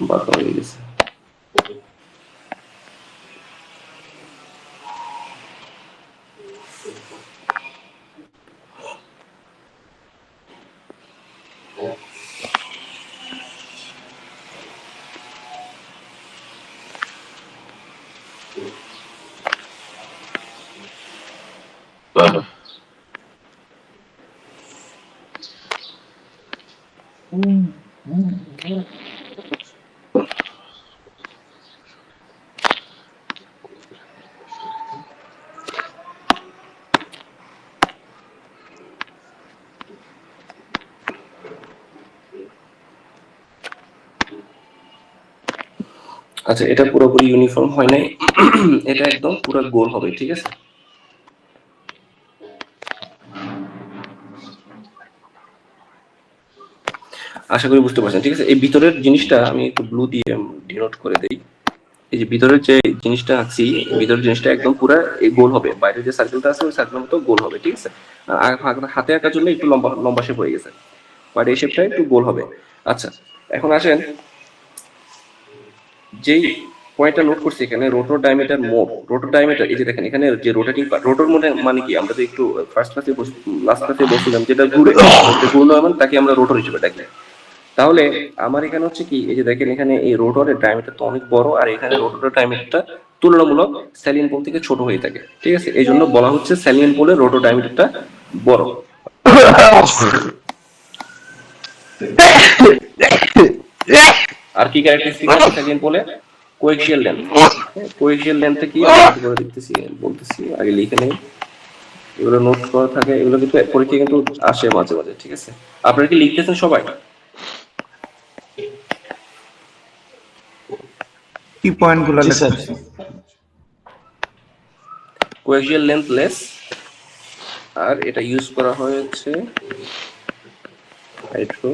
বাঁকা হয়ে গেছে। আচ্ছা, এটা পুরোপুরি ইউনিফর্ম হয় নাই, এটা একদম পুরো গোল হবে, ঠিক আছে। আশা করি বুঝতে পারছেন, ঠিক আছে। এই ভিতরের জিনিসটা আমি একটু ব্লু দিয়ে ডিনোট করে দেই। এই যে ভিতরের যে জিনিসটা আঁকছি, ভিতরের জিনিসটা একদম পুরো গোল হবে, বাইরে যে সার্কেলটা আছে ওই সার্কেলের মতো গোল হবে, ঠিক আছে। আর হাতে আঁকার জন্য একটু লম্বা লম্বা শেপ হয়ে গেছে, বাট এই শেপটা একটু গোল হবে। আচ্ছা, এখন আসেন যেই পয়েন্টটা নোট করছি এখানে, rotor diameter mode. Rotor diameter, এই যে দেখেন এখানে যে রোটেটিং পার্ট, রোটর মানে কি, আমরা তো একটু ফার্স্ট ক্লাসে লাস্ট ক্লাসে বলছিলাম, যেটা ঘুরে ঘূর্ণায়মান তাকে আমরা রোটর হিসেবে ডাকি। তাহলে আমার এখানে হচ্ছে কি, এই যে দেখেন এখানে এই রোটরের ডায়ামিটার তো অনেক বড়, আর এখানে রোটরের ডায়ামিটারটা তুলনামূলক স্যালিয়েন্ট পোল থেকে ছোট হয়ে থাকে, ঠিক আছে। এই জন্য বলা হচ্ছে স্যালিয়েন্ট পোলের রোটর ডায়ামিটারটা বড়। আর কি ক্যারেক্টারিস্টিক আছে স্যালিয়েন্ট পোলে? Coaxial length. কোয়েক্সিয়াল লেন্থে কি আমরা একটু করে দেখতেছি, বলতেছি আগে লিখে নেই, এগুলো নোট করা থাকে, এগুলো কিন্তু পরীক্ষা কিন্তু আসে মাঝে মাঝে, ঠিক আছে। আপনারা কি লিখতেছেন সবাই? কি পয়েন্টগুলো লিখতেছি? কোয়েক্সিয়াল লেন্থ লেস, আর এটা ইউজ করা হয়েছে হাইড্রো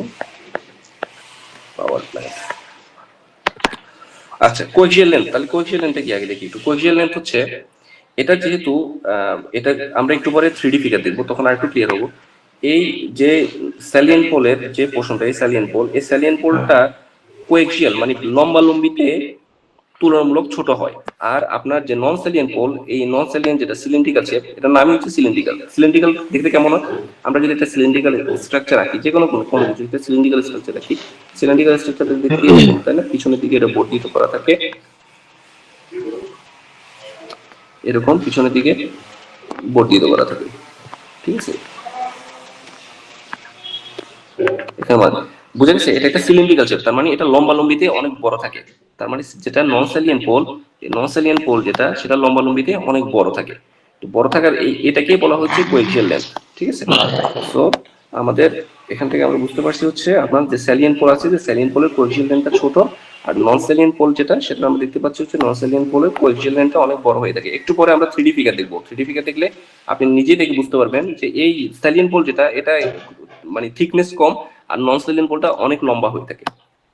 পাওয়ার প্ল্যান্ট। আচ্ছা, কোয়েক্সিয়াল লেন্থ, তাহলে কোয়েক্সিয়াল লেন্থটা কি আগে দেখি একটু। কোয়েক্সিয়াল লেন্থ হচ্ছে, এটা যেহেতু এটা আমরা একটু পরে 3D ফিগার দেখবো, তখন আর একটু ক্লিয়ার হবো। এই যে স্যালিয়েন্ট পোলের যে পোর্শনটা, এই স্যালিয়েন্ট পোল, এই স্যালিয়েন্ট পোলটা কোয়েক্সিয়াল মানে লম্বা লম্বিতে তুলনামূলক ছোট হয়। আর আপনার যে নন স্যালিয়েন্ট পোল, এই নন স্যালিয়েন্ট যেটা সিলিন্ড্রিক্যাল শেপ, এটা নামই হচ্ছে সিলিন্ড্রিক্যাল। সিলিন্ড্রিক্যাল দেখতে কেমন হয়? আমরা যদি একটা সিলিন্ড্রিক্যাল স্ট্রাকচার আঁকি, যে কোনো কোনো কিছু একটা সিলিন্ড্রিক্যাল স্ট্রাকচার আঁকি, সিলিন্ড্রিক্যাল স্ট্রাকচারটা দেখতে এরকম, তাই না? পিছনের দিকে এটা বর্ধিত করা থাকে, এরকম পিছনের দিকে বর্ধিত করা থাকে, ঠিক আছে। এখানে বুঝা গেছে, এটা একটা সিলিন্ড্রিক্যাল শেপ, তার মানে এটা লম্বা লম্বিতে অনেক বড় থাকে। তার মানে যেটা নন স্যালিয়েন্ট পোল, নন স্যালিয়েন্ট পোল যেটা, সেটা লম্বা লম্বিতে অনেক বড় থাকে। তো বড় থাকার এটাকেই বলা হচ্ছে কোয়েক্সিয়াল লেন্থ, ঠিক আছে। সো আমাদের এখান থেকে আমরা বুঝতে পারছি হচ্ছে, আপনার যে স্যালিয়েন্ট পোল আছে, যে স্যালিয়েন্ট পোলের কোয়েক্সিয়াল লেন্থটা ছোট, আর নন স্যালিয়েন্ট পোল যেটা, সেটা আমরা দেখতে পাচ্ছি হচ্ছে নন স্যালিয়েন্ট পোলের কোয়েক্সিয়াল লেন্থটা অনেক বড় হয়ে থাকে। একটু পরে আমরা 3D ফিগার দেখবো। 3D ফিগার দেখলে আপনি নিজেই দেখে বুঝতে পারবেন যে এই স্যালিয়েন্ট পোল যেটা, এটা মানে থিকনেস কম, আর নন স্যালিয়েন্ট পোলটা অনেক লম্বা হয়ে থাকে,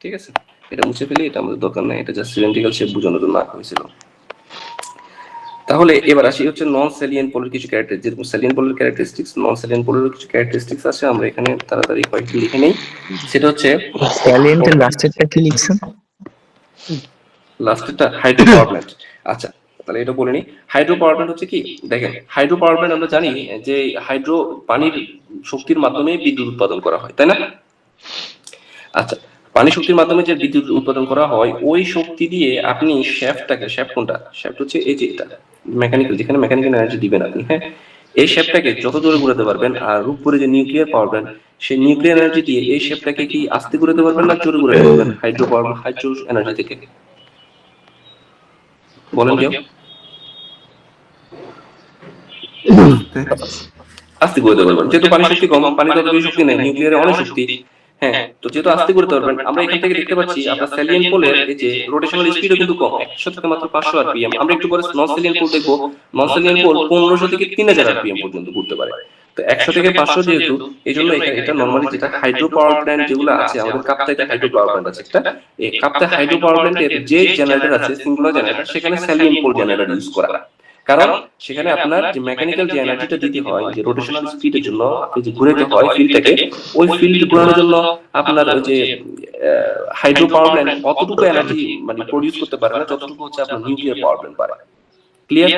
ঠিক আছে। এটা মুছে ফেলি, এটা আমাদের দরকার নাই, এটা জাস্ট সিলিন্ড্রিক্যাল শেপ বোঝানোর জন্য আঁকা হয়েছিল। তাহলে এবার আসি হচ্ছে নন স্যালিয়েন্ট পোলের কিছু ক্যারেক্টারিস্টিক্স। যেরকম স্যালিয়েন্ট পোলের ক্যারেক্টারিস্টিক্স, নন স্যালিয়েন্ট পোলের কিছু ক্যারেক্টারিস্টিক্স আছে, আমরা এখানে তাড়াতাড়ি কয়েকটি লিখে নেই। সেটা হচ্ছে স্যালিয়েন্টের লাস্টেরটা কি লিখছেন? লাস্টেরটা হাইড্রো পাওয়ার প্ল্যান্ট। আচ্ছা, তাহলে এটা বলে নিই। হাইড্রো পাওয়ার প্ল্যান্ট হচ্ছে কি, দেখেন হাইড্রো পাওয়ার প্ল্যান্ট আমরা জানি যে হাইড্রো পানির শক্তির মাধ্যমে বিদ্যুৎ উৎপাদন করা হয়, তাই না? আচ্ছা, পানি শক্তির মাধ্যমে যে বিদ্যুৎ উৎপাদন করা হয়, ওই শক্তি দিয়ে আপনি শ্যাফটটাকে, শ্যাফট কোনটা, শ্যাফট হচ্ছে এই যে এটা মেকানিক্যাল, যেখানে মেকানিক্যাল এনার্জি দিবেন আপনি, হ্যাঁ, এই শ্যাফটটাকে যত জোরে ঘুরাতে পারবেন, আর রূপপুরে যে নিউক্লিয়ার পাওয়ার প্ল্যান্ট, সেই নিউক্লিয়ার এনার্জি দিয়ে এই শ্যাফটটাকে কি আস্তে ঘুরাতে পারবেন না জোরে ঘুরাতে পারবেন হাইড্রো এনার্জি থেকে? বলেন কেউ। আস্তে ঘুরাতে পারবেন, যেহেতু পানি শক্তি কম, পানি তত বেশি শক্তি নেই, নিউক্লিয়ারে অনেক শক্তি। হ্যাঁ, তো যেহেতু আস্তে করতে পারবেন, আমরা এখান থেকে দেখতে পাচ্ছি আপনার স্যালিয়েন্ট পোলের এই যে রোটেশনাল স্পিডও কিন্তু কম, 100 থেকে মাত্র 500 আরপিএম। আমরা একটু পরে নন স্যালিয়েন্ট পোল দেখবো, নন স্যালিয়েন্ট পোল 1500 থেকে 3000 আরপিএম পর্যন্ত ঘুরতে পারে। তো 100 থেকে 500 যেহেতু, এই জন্য এটা নর্মালি যেটা হাইড্রো পাওয়ার প্ল্যান্ট যেগুলো আছে, আমাদের কাপ্তাইতে হাইড্রো পাওয়ার প্ল্যান্ট আছে একটা, এই কাপ্তাই হাইড্রো পাওয়ার প্ল্যান্টের যে জেনারেটর আছে, সিঙ্গুলার জেনারেটর, সেখানে স্যালিয়েন্ট পোল জেনারেটর ইউজ করা। কারণ সেখানে আপনার যে মেকানিক্যাল যে এনার্জিটা দিতে হয় যে রোটেশনাল স্পিডের জন্য আপনি যে ঘুরাতে হয় ফিল্ডটাকে, ওই ফিল্ড ঘোরানোর জন্য আপনার ওই যে হাইড্রো পাওয়ার প্ল্যান্ট অতটুকু এনার্জি মানে প্রডিউস করতে পারে না যতটুকু হচ্ছে আপনার নিউক্লিয়ার পাওয়ার প্ল্যান্ট পারে। ক্লিয়ার?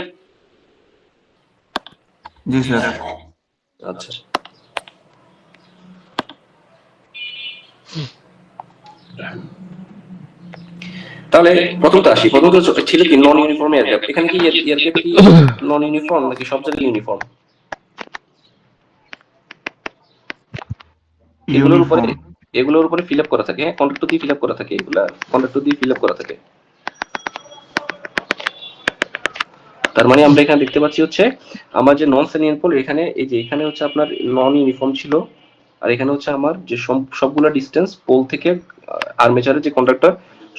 জি স্যার। আচ্ছা, তাহলে প্রথমটা আসি। প্রথমটা ছিল কি নন ইউনিফর্ম এয়ার গ্যাপ। এখানে কি এয়ার গ্যাপ কি নন ইউনিফর্ম নাকি সব জায়গায় ইউনিফর্ম? ইউনিফর্ম। এগুলোর উপরে ফিল আপ করা থাকে, হ্যাঁ, কন্ট্রাক্টর দিয়ে ফিল আপ করা থাকে, এগুলা কন্ট্রাক্টর দিয়ে ফিল আপ করা থাকে। তার মানে আমরা এখানে দেখতে পাচ্ছি হচ্ছে আমার যে নন স্যালিয়েন্ট পোল, এখানে এই যে এখানে হচ্ছে আপনার নন ইউনিফর্ম ছিল, আর এখানে হচ্ছে আমার যে সবগুলা ডিস্টেন্স পোল থেকে আর্মেচারের যে কন্ডাক্টর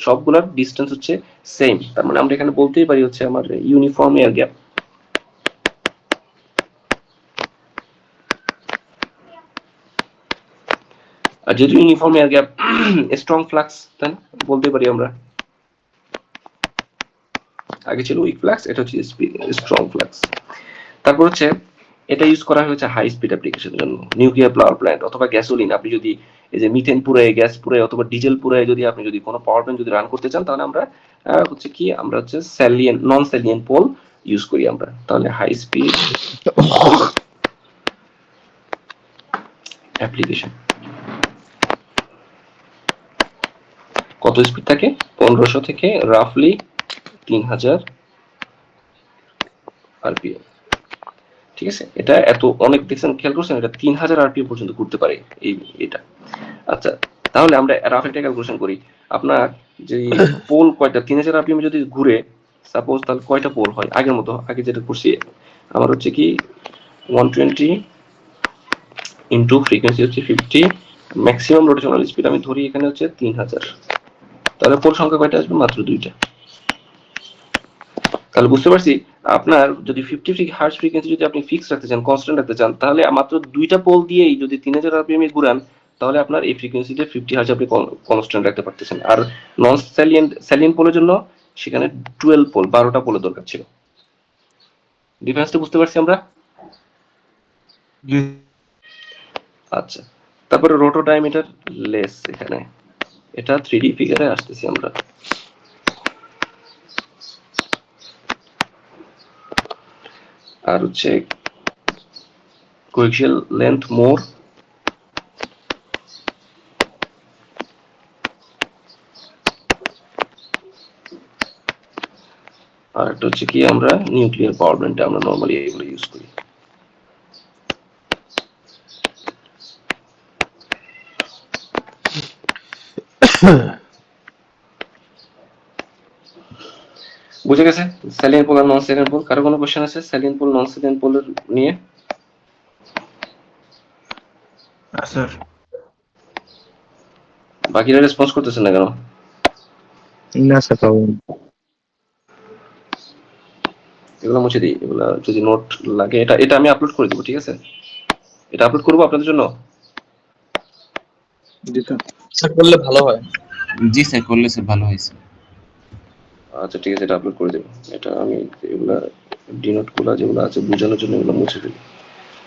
সবগুলার ডিস্টেন্স হচ্ছে সেম। তার মানে আমরা এখানে বলতেই পারি হচ্ছে আমার ইউনিফর্ম এয়ার গ্যাপ। আর যেহেতু uniform air gap strong flux, তাই না, বলতে পারি আমরা। আগে ছিল উইক ফ্লাক্স, এটা হচ্ছে স্ট্রং ফ্লাক্স। তারপর হচ্ছে এটা ইউজ করা হয়েছে হাই স্পিড অ্যাপ্লিকেশনের জন্য, নিউক্লিয়ার পাওয়ার প্ল্যান্ট অথবা গ্যাসোলিন। আপনি যদি এই যে মিথেন পুরায়, গ্যাস পুরায় অথবা ডিজেল পুরায় যদি আপনি যদি কোনো পাওয়ার প্ল্যান্ট যদি রান করতে চান, তাহলে আমরা হচ্ছে কি আমরা হচ্ছে স্যালিয়েন্ট নন স্যালিয়েন্ট পোল ইউজ করি আমরা। তাহলে হাই স্পিড অ্যাপ্লিকেশন কত স্পিড থাকে? 1500 থেকে রাফলি 3000 আরপিএম। ঠিক আছে, এটা এত অনেক দেখছেন, খেয়াল করছেন, এটা 3000 আরপিএম পর্যন্ত ঘুরতে পারে এটা। আচ্ছা, তাহলে আমরা রাফ একটা ক্যালকুলেশন করি। আপনার যে পোল কয়টা 3000 আরপিএম যদি ঘুরে, সাপোজ, তাহলে কয়টা পোল হয়? আগের মতো আগে যেটা করছি আমার হচ্ছে কি 120 ইন্টু ফ্রিকোয়েন্সি হচ্ছে 50, ম্যাক্সিমাম রোটেশনাল স্পিড আমি ধরি এখানে হচ্ছে 3000। তাহলে পোল সংখ্যা কয়টা আসবে? মাত্র 2টা। তাহলে বুঝতে পারছি আপনার যদি 50 হার্জ ফ্রিকোয়েন্সি যদি আপনি ফিক্স রাখতে চান, কনস্ট্যান্ট রাখতে চান, তাহলে মাত্র 2টা পোল দিয়েই যদি 3000 আরপিএম এ ঘুরান, তাহলে আপনার এই ফ্রিকোয়েন্সিতে 50 হার্জ আপনি কনস্ট্যান্ট রাখতে পারতেছেন। আর নন স্যালিয়েন্ট পোলের জন্য সেখানে 12 পোল, 12টা পোলের দরকার ছিল। ডিফারেন্সটা বুঝতে পারছি আমরা? জি। আচ্ছা, তারপরে রোটো ডায়ামিটার লেস, এখানে এটা 3D ফিগারে আসতেছি আমরা। আর হচ্ছে কোয়েক্সিয়াল লেন্থ মোর, আর একটা হচ্ছে কি আমরা নিউক্লিয়ার পাওয়ার প্ল্যান্টে আমরা নরমালি এগুলো ইউজ করি। বুঝে গেছে স্যালিয়েন্ট পোল আর নন স্যালিয়েন্ট পোল? কারো কোনো কোশ্চেন আছে স্যালিয়েন্ট পোল নন স্যালিয়েন্ট পোলের নিয়ে? স্যার। বাকিরা রেসপন্স করতেছেন না কেন? না স্যার, পাবো না। এগুলো মুছে দিই, এগুলো যদি নোট লাগে এটা এটা আমি আপলোড করে দিব, ঠিক আছে? এটা আপলোড করবো আপনাদের জন্য। স্যার করলে ভালো হয়। জি স্যার, করলে স্যার ভালো হয়েছে। আচ্ছা ঠিক আছে, এটা আপলোড করে দেবো। এটা আমি এগুলা ডিনোট গুলা যেগুলো আছে বোঝানোর জন্য এগুলো মুছে ফেলি।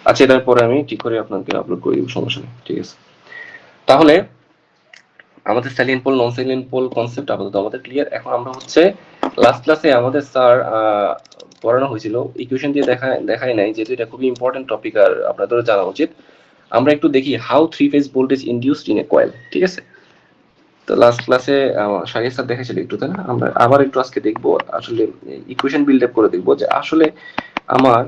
আচ্ছা, এটার পরে আমি ঠিক করে আপনাকে আপলোড করে দিব, সমস্যা নেই, ঠিক আছে? তাহলে আমাদের স্যালিয়েন্ট পোল নন স্যালিয়েন্ট পোল কনসেপ্ট আপাতত আমাদের ক্লিয়ার। এখন আমরা হচ্ছে লাস্ট ক্লাসে আমাদের স্যার পড়ানো হয়েছিল ইকুয়েশন দিয়ে দেখাই নাই, যেহেতু এটা খুবই ইম্পর্টেন্ট টপিক আর আপনাদেরও জানা উচিত। আমরা একটু দেখি how three phase voltage induced in a coil, ঠিক আছে? তো লাস্ট ক্লাসে শাহিদ স্যার দেখাইছিল একটু, তাই না? আমরা আবার একটু আজকে দেখবো, আসলে ইকুয়েশন বিল্ড আপ করে দেখবো যে আসলে আমার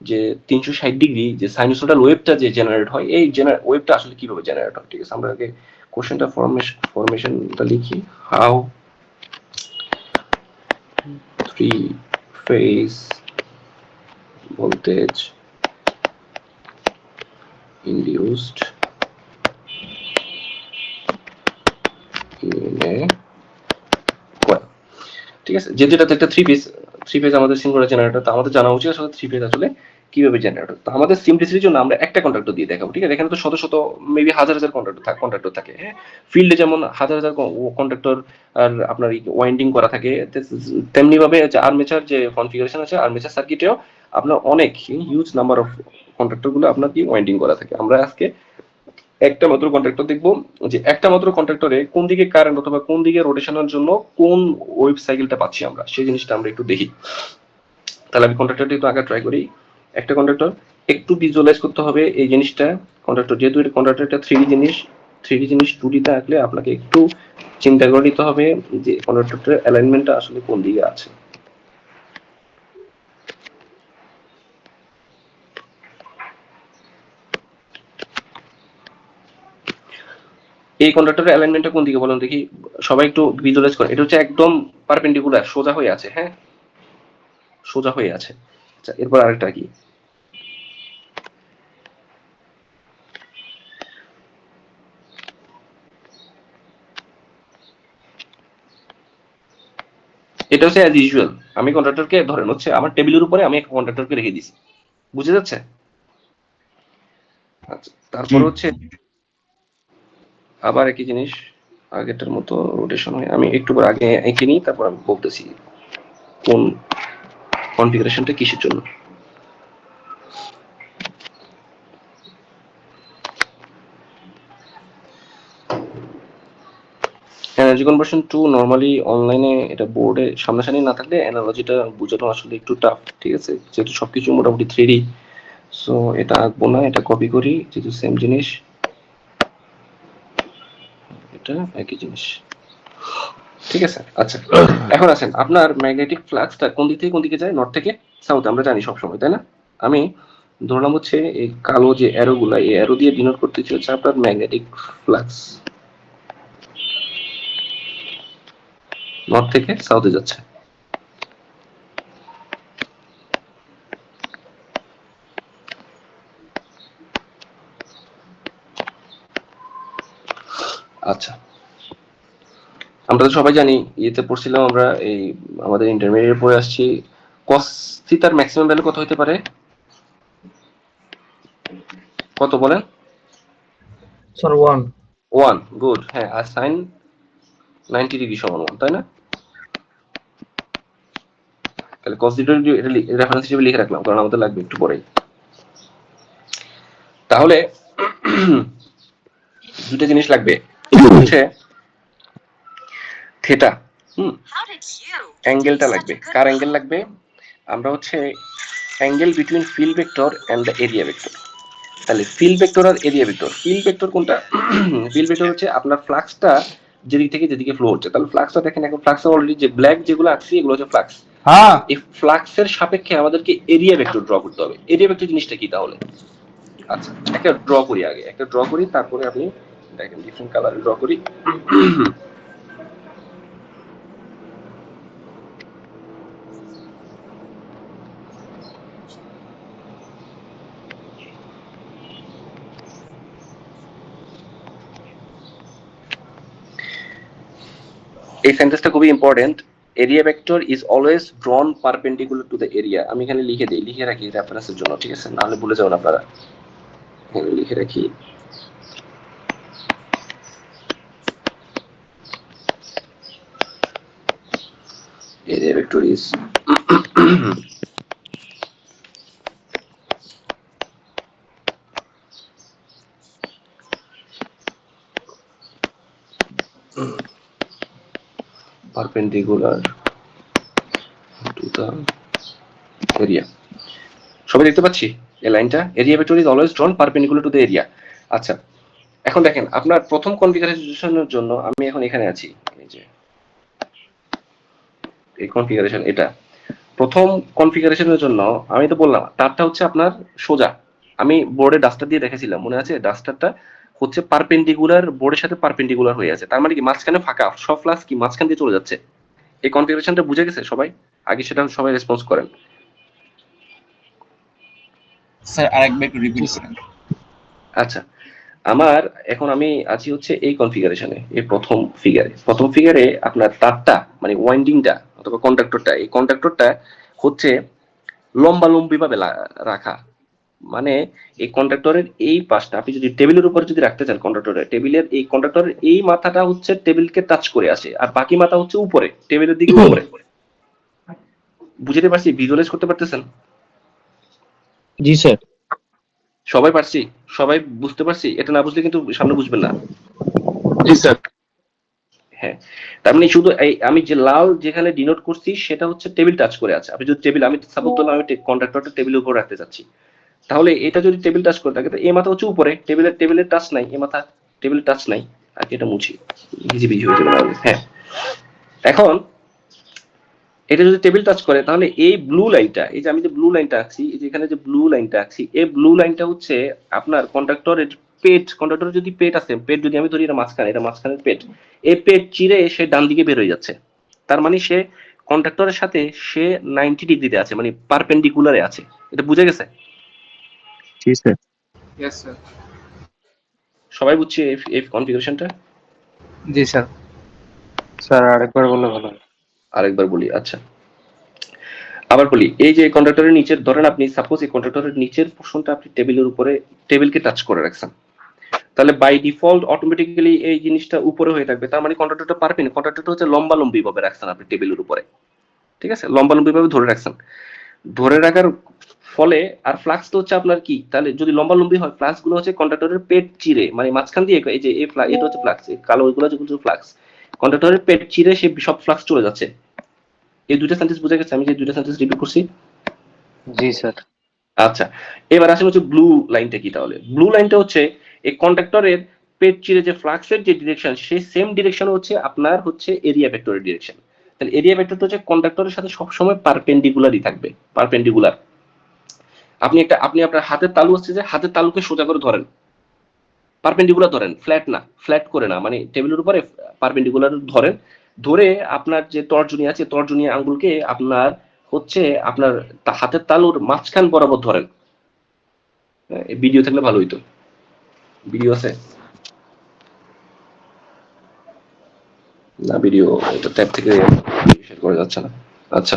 যে 360 ডিগ্রি যে সাইনুসোইডাল ওয়েভটা যে জেনারেট হয়, এই ওয়েভটা আসলে কিভাবে জেনারেট হয়। ঠিক আছে, আমরা আগে কোশ্চেনটা ফরমেশনটা লিখি। How three phase voltage induced in a coil. ঠিক আছে, যেহেতু এটা একটা থ্রি ফেজ আমাদের সিঙ্ক্রোনাস জেনারেটর, তো আমাদের জানা উচিত আসলে থ্রি ফেজ আসলে কিভাবে জেনারেট হয়। তো আমাদের সিম্পলিসিটির জন্য আমরা একটা কন্ট্রাক্টর দিয়ে দেখাবো, ঠিক আছে? এখানে তো শত শত মেবি হাজার হাজার কন্ট্রাক্টর থাকে, হ্যাঁ? ফিল্ডে যেমন হাজার হাজার কন্ট্রাক্টর আর আপনার ওয়াইন্ডিং করা থাকে, তেমনি ভাবে যে আর্মেচার যে কনফিগারেশন আছে, আর্মেচার সার্কিটেও আপনার অনেক হিউজ নাম্বার অফ কন্ট্রাক্টর গুলো আপনার কি ওয়াইন্ডিং করা থাকে। আমরা আজকে একটা মাত্র কন্ট্রাক্টর দেখবো, যে একটা মাত্র কন্ট্রাক্টরে কোন দিকে কারেন্ট অথবা কোন দিকে রোটেশনের জন্য কোন ওয়েভ সাইকেলটা পাচ্ছি আমরা, সেই জিনিসটা আমরা একটু দেখি। তাহলে আমি কন্ট্রাক্টরটি একটু আগে ট্রাই করি। একটা কন্ট্রাক্টর একটু ভিজুয়ালাইজ করতে হবে এই জিনিসটা। কন্ট্রাক্টর যেহেতু এটা কন্ট্রাক্টরটা 3D জিনিস, 3D জিনিস 2D-তে আঁকলে আপনাকে একটু চিন্তা করে নিতে হবে যে কন্ট্রাক্টরের অ্যালাইনমেন্টটা আসলে কোন দিকে আছে। এই কন্ডাক্টরের অ্যালাইনমেন্টটা কোন দিকে বলুন দেখি, সবাই একটু ভিজুয়ালাইজ করেন। এটা হচ্ছে একদম পারপেন্ডিকুলার, সোজা হয়ে আছে, হ্যাঁ, সোজা হয়ে আছে। আচ্ছা, এরপর আরেকটা কি, এটা হচ্ছে অ্যাজ ইউজুয়াল। আমি কন্ডাক্টরকে ধরেন হচ্ছে আমার টেবিলের উপরে আমি একটা কন্ডাক্টরকে রেখে দিছি, বুঝে যাচ্ছে? আচ্ছা, জি তারপর হচ্ছে আবার একই জিনিস, আগেরটার মতো রোটেশন হয়। আমি একটু পর আগে এঁকে নিই, তারপর আমি বলতেছি কোন কনফিগারেশনটা কিসের জন্য। এনার্জি কনভার্সন 2 নরমালি অনলাইনে এটা বোর্ডে সামনাসামনি না থাকলে অ্যানালজিটা বোঝানো আসলে একটু টাফ, ঠিক আছে? যেহেতু সবকিছু মোটামুটি 3D, সো এটা আঁকবো না, এটা কপি করি, যেহেতু সেম জিনিস, এটা একই জিনিস, ঠিক আছে? আচ্ছা, এখন আসেন, আপনার ম্যাগনেটিক ফ্লাক্সটা কোন দিক থেকে কোন দিকে যায়? নর্থ থেকে সাউথ, আমরা জানি সবসময়, তাই না? আমি ধরলাম হচ্ছে এই কালো যে অ্যারো গুলা, এই অ্যারো দিয়ে ডিনোট করতেছি হচ্ছে আপনার ম্যাগনেটিক ফ্লাক্স নর্থ থেকে সাউথে যাচ্ছে। আচ্ছা, আমরা তো সবাই জানি, ইয়েতে পড়ছিলাম আমরা, এই আমাদের ইন্টারমিডিয়েট পড়ে আসছি, কস থিটার ম্যাক্সিমাম ভ্যালু কত হতে পারে? কত বলেন? স্যার 1। 1, গুড, হ্যাঁ। আর সাইন 90 ডিগ্রি সমান 1, তাই না? তাহলে কস থিটা এটা রেফারেন্স হিসেবে লিখে রাখলাম, কারণ আমাদের লাগবে একটু পরেই। তাহলে দুটো জিনিস লাগবে, হচ্ছে থিটা, অ্যাঙ্গেলটা লাগবে। কার অ্যাঙ্গেল লাগবে? আমরা হচ্ছে angle between field vector and the area vector. তাহলে ফিল্ড ভেক্টর আর এরিয়া ভেক্টর, ফিল্ড ভেক্টর কোনটা? ফিল্ড ভেক্টর হচ্ছে আপনার ফ্লাক্সটা যেদিক থেকে যেদিকে ফ্লো হচ্ছে। তাহলে ফ্লাক্সটা দেখেন, এখন ফ্লাক্স অলরেডি যে ব্ল্যাক যেগুলো আঁকছি এগুলো হচ্ছে ফ্লাক্স। হ্যাঁ এই ফ্লাক্সের সাপেক্ষে আমাদেরকে এরিয়া ভেক্টর ড্র করতে হবে। এরিয়া ভেক্টর জিনিসটা কি তাহলে? আচ্ছা, একটা ড্র করি, আগে একটা ড্র করি, তারপরে আপনি দেখেন ডিফারেন্ট কালারে ড্র করি। এই সেন্টেন্সটা খুবই important. Area vector is always ড্রন perpendicular to the area. আমি এখানে লিখে দিই, লিখে রাখি রেফারেন্সের জন্য, ঠিক আছে? নাহলে ভুলে যাবেন আপনারা। এখানে লিখে রাখি, area vector is perpendicular to the area. সবাই দেখতে পাচ্ছি এই লাইনটা? Area vector is always ড্রন perpendicular to the area. আচ্ছা, এখন দেখেন আপনার প্রথম কনফিগারেশনের জন্য আমি এখন এখানে আছি, এই যে এই কনফিগারেশন, এটা প্রথম কনফিগারেশনের জন্য আমি তো বললাম তারটা হচ্ছে আপনার সোজা। আমি বোর্ডে ডাস্টার দিয়ে দেখেছিলাম, মনে আছে? ডাস্টারটা হচ্ছে পারপেন্ডিকুলার, বোর্ডের সাথে পারপেন্ডিকুলার হয়ে আছে, তার মানে কি মাঝখানে ফাঁকা, সব ফ্লাক্স কি মাঝখান দিয়ে চলে যাচ্ছে। এই কনফিগারেশনটা বুঝে গেছে সবাই? আগে সেটা সবাই রেসপন্স করেন। স্যার আরেকবার একটু রিপিট করেন। আচ্ছা, আমার এখন আমি আছি হচ্ছে এই কনফিগারেশনে, এই প্রথম ফিগারে আপনার তারটা মানে ওয়াইন্ডিংটা অথবা কন্ডাক্টরটা, এই কন্ডাক্টরটা হচ্ছে লম্বালম্বি ভাবে রাখা, মানে এই কন্ডাক্টরের এই পাশটা আপনি যদি টেবিলের উপর যদি রাখতে চান, কন্ডাক্টরের এই মাথাটা হচ্ছে টেবিলকে টাচ করে আসে, আর বাকি মাথা হচ্ছে উপরে, টেবিলের দিকে উপরে। বুঝতে পারছি? ভিজুয়ালাইজ করতে পারতেছেন? জি স্যার। সবাই পারছি? সবাই বুঝতে পারছি? এটা না বুঝলে কিন্তু সামনে বুঝবেন না। জি স্যার। হ্যাঁ, তার মানে শুধু আমি যে লাল যেখানে ডিনোট করছি সেটা হচ্ছে টেবিল টাচ করে আছে। আপনি যদি টেবিল, আমি সাপোজ ধরলাম আমি কন্ডাক্টরটা টেবিলের উপর রাখতে চাচ্ছি, তাহলে এটা যদি টেবিল টাচ করে থাকে, তো এই মাথা হচ্ছে উপরে, টেবিলের টাচ নাই, এই মাথা টেবিলের টাচ নাই। আর এটা মুছি, হিজিবিজি হয়ে যাবে না। হ্যাঁ, এখন এটা যদি টেবিল টাচ করে, তাহলে এই ব্লু লাইনটা, এই যে আমি যে ব্লু লাইনটা আঁকছি, এই যে এখানে যে ব্লু লাইনটা আঁকছি, এই ব্লু লাইনটা হচ্ছে আপনার কন্ডাক্টরের পেট। কন্ডাক্টরের যদি পেট আছে, পেট যদি আমি ধরি এটা মাঝখানে, এটা মাঝখানের পেট, এই পেট চিরে সে ডান দিকে বের হয়ে যাচ্ছে। তার মানে সে কন্ডাক্টরের সাথে সে 90 ডিগ্রিতে আছে, মানে পারপেন্ডিকুলারে আছে। এটা বুঝে গেছে? জি স্যার। Yes sir. সবাই বুঝছে এই কনফিগারেশনটা? জি স্যার। স্যার আরেকবার বললে ভালো হয়। আরেকবার বলি, আচ্ছা আবার বলি। এই যে কন্ডাক্টরের নিচের, ধরেন আপনি সাপোজ এই কন্ডাক্টরের নিচের পোর্শনটা আপনি টেবিলের উপরে, টেবিলকে টাচ করে রাখছেন, তাহলে বাই ডিফল্ট অটোমেটিক্যালি এই জিনিসটা উপরে হয়ে থাকবে। তার মানে কন্ডাক্টরটা পারবেন, কন্ডাক্টরটা হচ্ছে লম্বালম্বি ভাবে রাখছেন আপনি টেবিলের উপরে, ঠিক আছে? লম্বালম্বি ভাবে ধরে রাখছেন। ধরে রাখার ফলে আর ফ্লাক্স তো হচ্ছে আপনার কি, তাহলে যদি লম্বালম্বি হয়, ফ্লাক্স গুলো হচ্ছে কন্ডাক্টরের পেট চিরে, মানে মাঝখান দিয়ে, এই যে এটা হচ্ছে ফ্লাক্স, কালো এগুলো যেগুলো ফ্লাক্স, কন্ডাক্টরের পেট চিরে সে সব ফ্লাক্স চলে যাচ্ছে। এই দুইটা সেন্টেন্স বুঝে গেছে? আমি যে দুইটা সেন্টেন্স রিপিট করছি। জি স্যার। আচ্ছা, এবার আসেন হচ্ছে ব্লু লাইনটা কি। তাহলে ব্লু লাইনটা হচ্ছে এই কন্ডাক্টরের পেট চিরে যে ফ্লাক্সের যে ডিরেকশন, সেই সেম ডিরেকশন হচ্ছে আপনার হচ্ছে এরিয়া ভেক্টরের ডিরেকশন। তাহলে এরিয়া ভেক্টরটা হচ্ছে কন্ডাক্টরের সাথে সবসময় পারপেন্ডিকুলারই থাকবে, পারপেন্ডিকুলার। আপনি আপনার হাতের তালু হচ্ছে, যে হাতের তালুকে সোজা করে ধরেন, পারপেন্ডিকুলার ধরেন, ফ্ল্যাট না, ফ্ল্যাট করে না, মানে টেবিলের উপরে পারপেন্ডিকুলার ধরেন। ধরে আপনার যে তর্জনী আছে, তর্জনী আঙ্গুলকে আপনার হচ্ছে আপনার হাতের তালুর মাঝখান বরাবর ধরেন। ভিডিও থাকলে ভালো হইতো। ভিডিও আছে না? ভিডিও এটা ট্যাব থেকে শেয়ার করা যাচ্ছে না। আচ্ছা,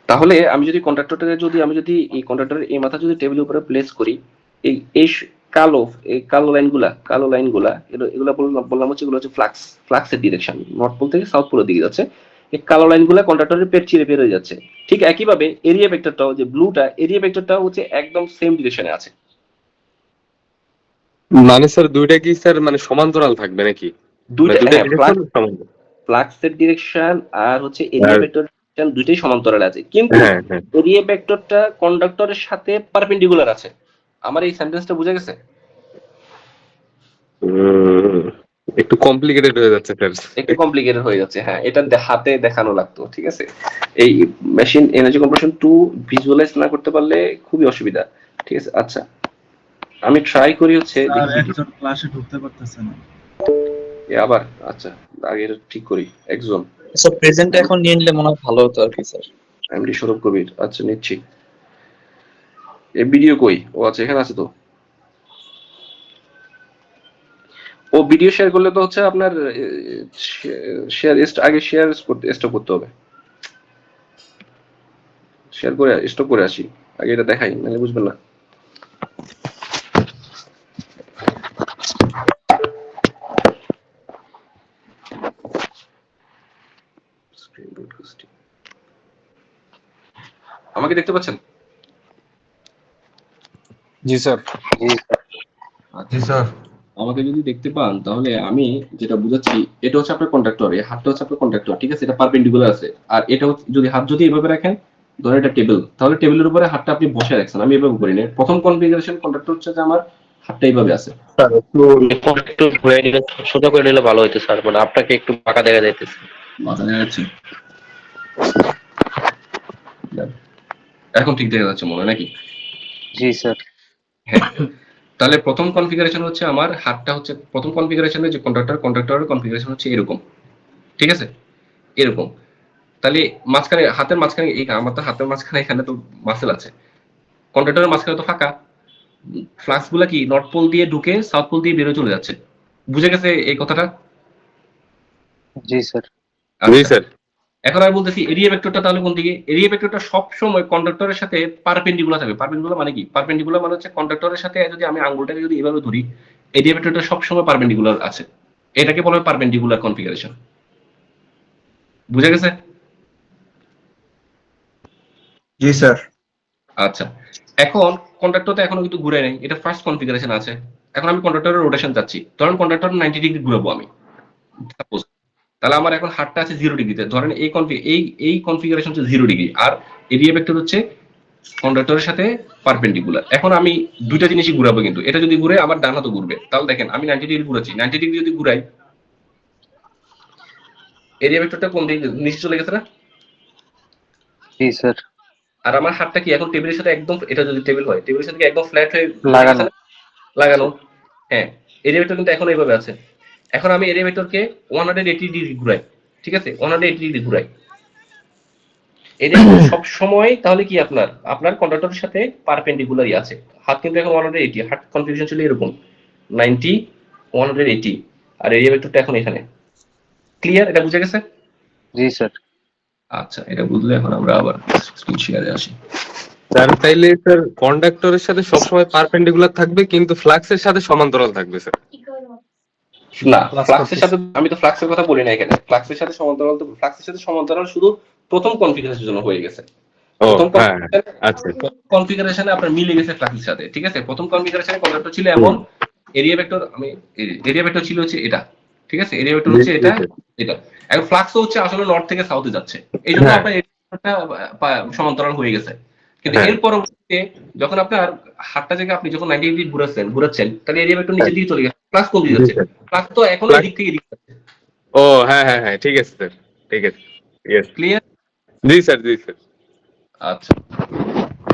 তাহলে আমি যদি কন্ডাক্টরটাকে যদি এই কন্ডাক্টরের এই মাথা যদি টেবিলের উপরে প্লেস করি, এই এই কালো লাইনগুলা এগুলা বললাম হচ্ছে, এগুলো হচ্ছে ফ্লাক্সের ডিরেকশন, নর্থ পোল থেকে সাউথ পোলের দিকে যাচ্ছে। এই কালো লাইনগুলা কন্ডাক্টরের পেট চিরে বের হয়ে যাচ্ছে। ঠিক একইভাবে এরিয়া ভেক্টরটাও, যে ব্লুটা, এরিয়া ভেক্টরটাও হচ্ছে একদম সেম ডিরেকশনে আছে। মানে স্যার দুইটা কি স্যার মানে সমান্তরাল থাকবে নাকি? দুইটা, দুইটা হ্যাঁ, ডিরেকশন সমান? ফ্লাক্সের ডিরেকশন আর হচ্ছে এরিয়া আর ভেক্টর ডিরেকশন দুইটাই সমান্তরালে আছে, কিন্তু হ্যাঁ হ্যাঁ এরিয়া ভেক্টরটা কন্ডাক্টরের সাথে পারপেন্ডিকুলার আছে। আমার এই সেন্টেন্সটা বুঝে গেছে? উম, একটু কমপ্লিকেটেড হয়ে যাচ্ছে স্যার। একটু কমপ্লিকেটেড হয়ে যাচ্ছে, হ্যাঁ, এটা হাতে দেখানো লাগতো, ঠিক আছে? এই মেশিন এনার্জি কম্প্রেশন 2 ভিজুয়ালাইজ না করতে পারলে খুবই অসুবিধা, ঠিক আছে? আচ্ছা, আমি ট্রাই করি হচ্ছে, আর দেখি একজন ক্লাসে ঢুকতে পারতেছে না। আবার। আচ্ছা, আগে এটা ঠিক করি। একজন স্যার প্রেজেন্ট এখন নিয়ে নিলে মনে হয় ভালো হতো আর কি স্যার। এমডি সৌরভ কবির, আচ্ছা নিচ্ছি। এই ভিডিও কই? ও আচ্ছা, এখানে আছে তো। ও ভিডিও শেয়ার করলে তো হচ্ছে আপনার শেয়ার আগে শেয়ার করতে স্টপ করতে হবে। শেয়ার করে স্টপ করে আসি, আগে এটা দেখাই, নাহলে বুঝবেন না। আমাকে দেখতে পাচ্ছেন? জি স্যার। জি স্যার। আমাকে যদি দেখতে পান, তাহলে আমি যেটা বুঝাচ্ছি, এটা হচ্ছে আপনার কন্ডাক্টর, এই হাতটা হচ্ছে আপনার কন্ডাক্টর, ঠিক আছে? এটা পারপেন্ডিকুলার আছে। আর এটা হচ্ছে, যদি হাত যদি এইভাবে রাখেন, ধরেন এটা টেবিল, তাহলে টেবিলের উপরে হাতটা আপনি বসে রাখছেন, আমি এভাবে করি না। প্রথম কনফিগারেশন কন্ডাক্টর হচ্ছে যে আমার হাতটা এইভাবে আছে। স্যার একটু ঘুরে নিলে, সোজা করে নিলে ভালো হতো স্যার, মানে আপনাকে একটু বাঁকা দেখা যাইতেছে। মাথা দেখা যাচ্ছে, এখন ঠিক দেখা যাচ্ছে মনে হয় নাকি? জি স্যার। হ্যাঁ, তাহলে প্রথম কনফিগারেশন হচ্ছে আমার হাতটা হচ্ছে, প্রথম কনফিগারেশনের যে কন্ডাক্টরের কনফিগারেশন হচ্ছে এরকম, ঠিক আছে? এরকম। তাহলে মাঝখানে, হাতের মাঝখানে, এই আমার তো হাতের মাঝখানে এখানে তো মাসেল আছে, কন্ডাক্টরের মাঝখানে তো ফাঁকা। ফ্লাক্স গুলা কি নর্থ পোল দিয়ে ঢুকে সাউথ পোল দিয়ে বেরোয় চলে যাচ্ছে। বুঝে গেছে এই কথাটা? জি স্যার। জি আচ্ছা, স্যার। এখন আমি বলতেছি এরিয়া ভেক্টরটা তাহলে কোন দিকে? এরিয়া ভেক্টরটা সব সময় কন্ডাক্টরের সাথে পারপেন্ডিকুলার থাকবে। পারপেন্ডিকুলার মানে কি? পারপেন্ডিকুলার মানে হচ্ছে কন্ডাক্টরের সাথে যদি আমি আঙ্গুলটাকে যদি এভাবে ধরি, এরিয়া ভেক্টরটা সব সময় পারপেন্ডিকুলার আছে। এটাকে বলা হয় পারপেন্ডিকুলার কনফিগারেশন। বুঝা গেছে? জি স্যার। আচ্ছা, এখন কন্ডাক্টর তো এখনো কিন্তু ঘুরে নাই, এটা ফার্স্ট কনফিগারেশন আছে। এখন আমি কন্ডাক্টরের রোটেশন চাচ্ছি, ধরেন কন্ডাক্টর 90 ডিগ্রি ঘুরাবো আমি, সাপোজ। তাহলে আমার এখন হাতটা আছে 0 ডিগ্রিতে, ধরেন এই কনফিগারেশন হচ্ছে 0 ডিগ্রি, আর এরিয়া ভেক্টর হচ্ছে কন্ডাক্টরের সাথে পারপেন্ডিকুলার। এখন আমি দুইটা জিনিসই ঘুরাবো, কিন্তু এটা যদি ঘুরে আমার ডান হাতও ঘুরবে। তাহলে দেখেন আমি 90 ডিগ্রি ঘুরাচ্ছি, 90 ডিগ্রি যদি ঘুরাই, এরিয়া ভেক্টরটা কোন দিকে নিচে চলে গেছে না? জি স্যার। আর আমার হাতটা কি এখন টেবিলের সাথে একদম, এটা যদি টেবিল হয়, টেবিলের সাথে কি একদম ফ্ল্যাট হয়ে লাগানো। লাগানো? হ্যাঁ, এরিয়া ভেক্টর কিন্তু এখন এইভাবে আছে। এখন আমি এরিয়া ভেক্টরকে 180 ডিগ্রি ঘুরাই, ঠিক আছে, 180 ডিগ্রি ঘুরাই। এরিয়া ভেক্টর সব সময় তাহলে কি আপনার আপনার কন্ডাক্টরের সাথে পারপেন্ডিকুলারই আছে। হাত কিন্তু এখন 180, হাত কনফিগারেশন ছিল এরকম 90 180, আর এরিয়া ভেক্টরটা এখন এখানে। ক্লিয়ার? এটা বুঝে গেছে? জি স্যার। আচ্ছা, এটা বুঝলে এখন আমরা আবার স্ক্রিন শেয়ারে আসি। স্যার তাইলে স্যার কন্ডাক্টরের সাথে সবসময় পারপেন্ডিকুলার থাকবে কিন্তু ফ্লাক্সের সাথে সমান্তরাল থাকবে স্যার। না, ফ্লাক্সের সাথে আমি তো ফ্লাক্সের কথা বলি না এখানে। ফ্লাক্সের সাথে সমান্তরাল, তো ফ্লাক্সের সাথে সমান্তরাল শুধু প্রথম কনফিগারেশনের জন্য হয়ে গেছে। ও প্রথম হ্যাঁ হ্যাঁ, আচ্ছা। কনফিগারেশনে আপনার মিলে গেছে ফ্লাক্সের সাথে, ঠিক আছে। প্রথম কনফিগারেশনে কন্ডাক্টর ছিল হুম, এমন, এরিয়া ভেক্টর আমি এরিয়া ভেক্টর ছিল হচ্ছে এটা, ঠিক আছে, এরিয়া ভেক্টর জি, হচ্ছে জি, এটা স্যার। এটা। এখন ফ্লাক্সও হচ্ছে আসলে নর্থ থেকে সাউথে যাচ্ছে, এই জন্য হ্যাঁ আপনার area ভেক্টরটা সমান্তরাল হয়ে গেছে। কিন্তু হ্যাঁ এর পরবর্তীতে যখন আপনার হাতটা থেকে আপনি যখন 90 ডিগ্রি ঘুরাচ্ছেন, তাহলে এরিয়া ভেক্টর হ্যাঁ, নিচের দিকে চলে গেছে, প্লাস কোন দিকে জি যাচ্ছে? স্যার। প্লাস তো এখনো ফ্লাক্স, এদিক থেকে এদিক যাচ্ছে। ও হ্যাঁ হ্যাঁ হ্যাঁ, ঠিক আছে স্যার, ঠিক আছে। ইয়েস। ক্লিয়ার? জি স্যার, জি স্যার। আচ্ছা,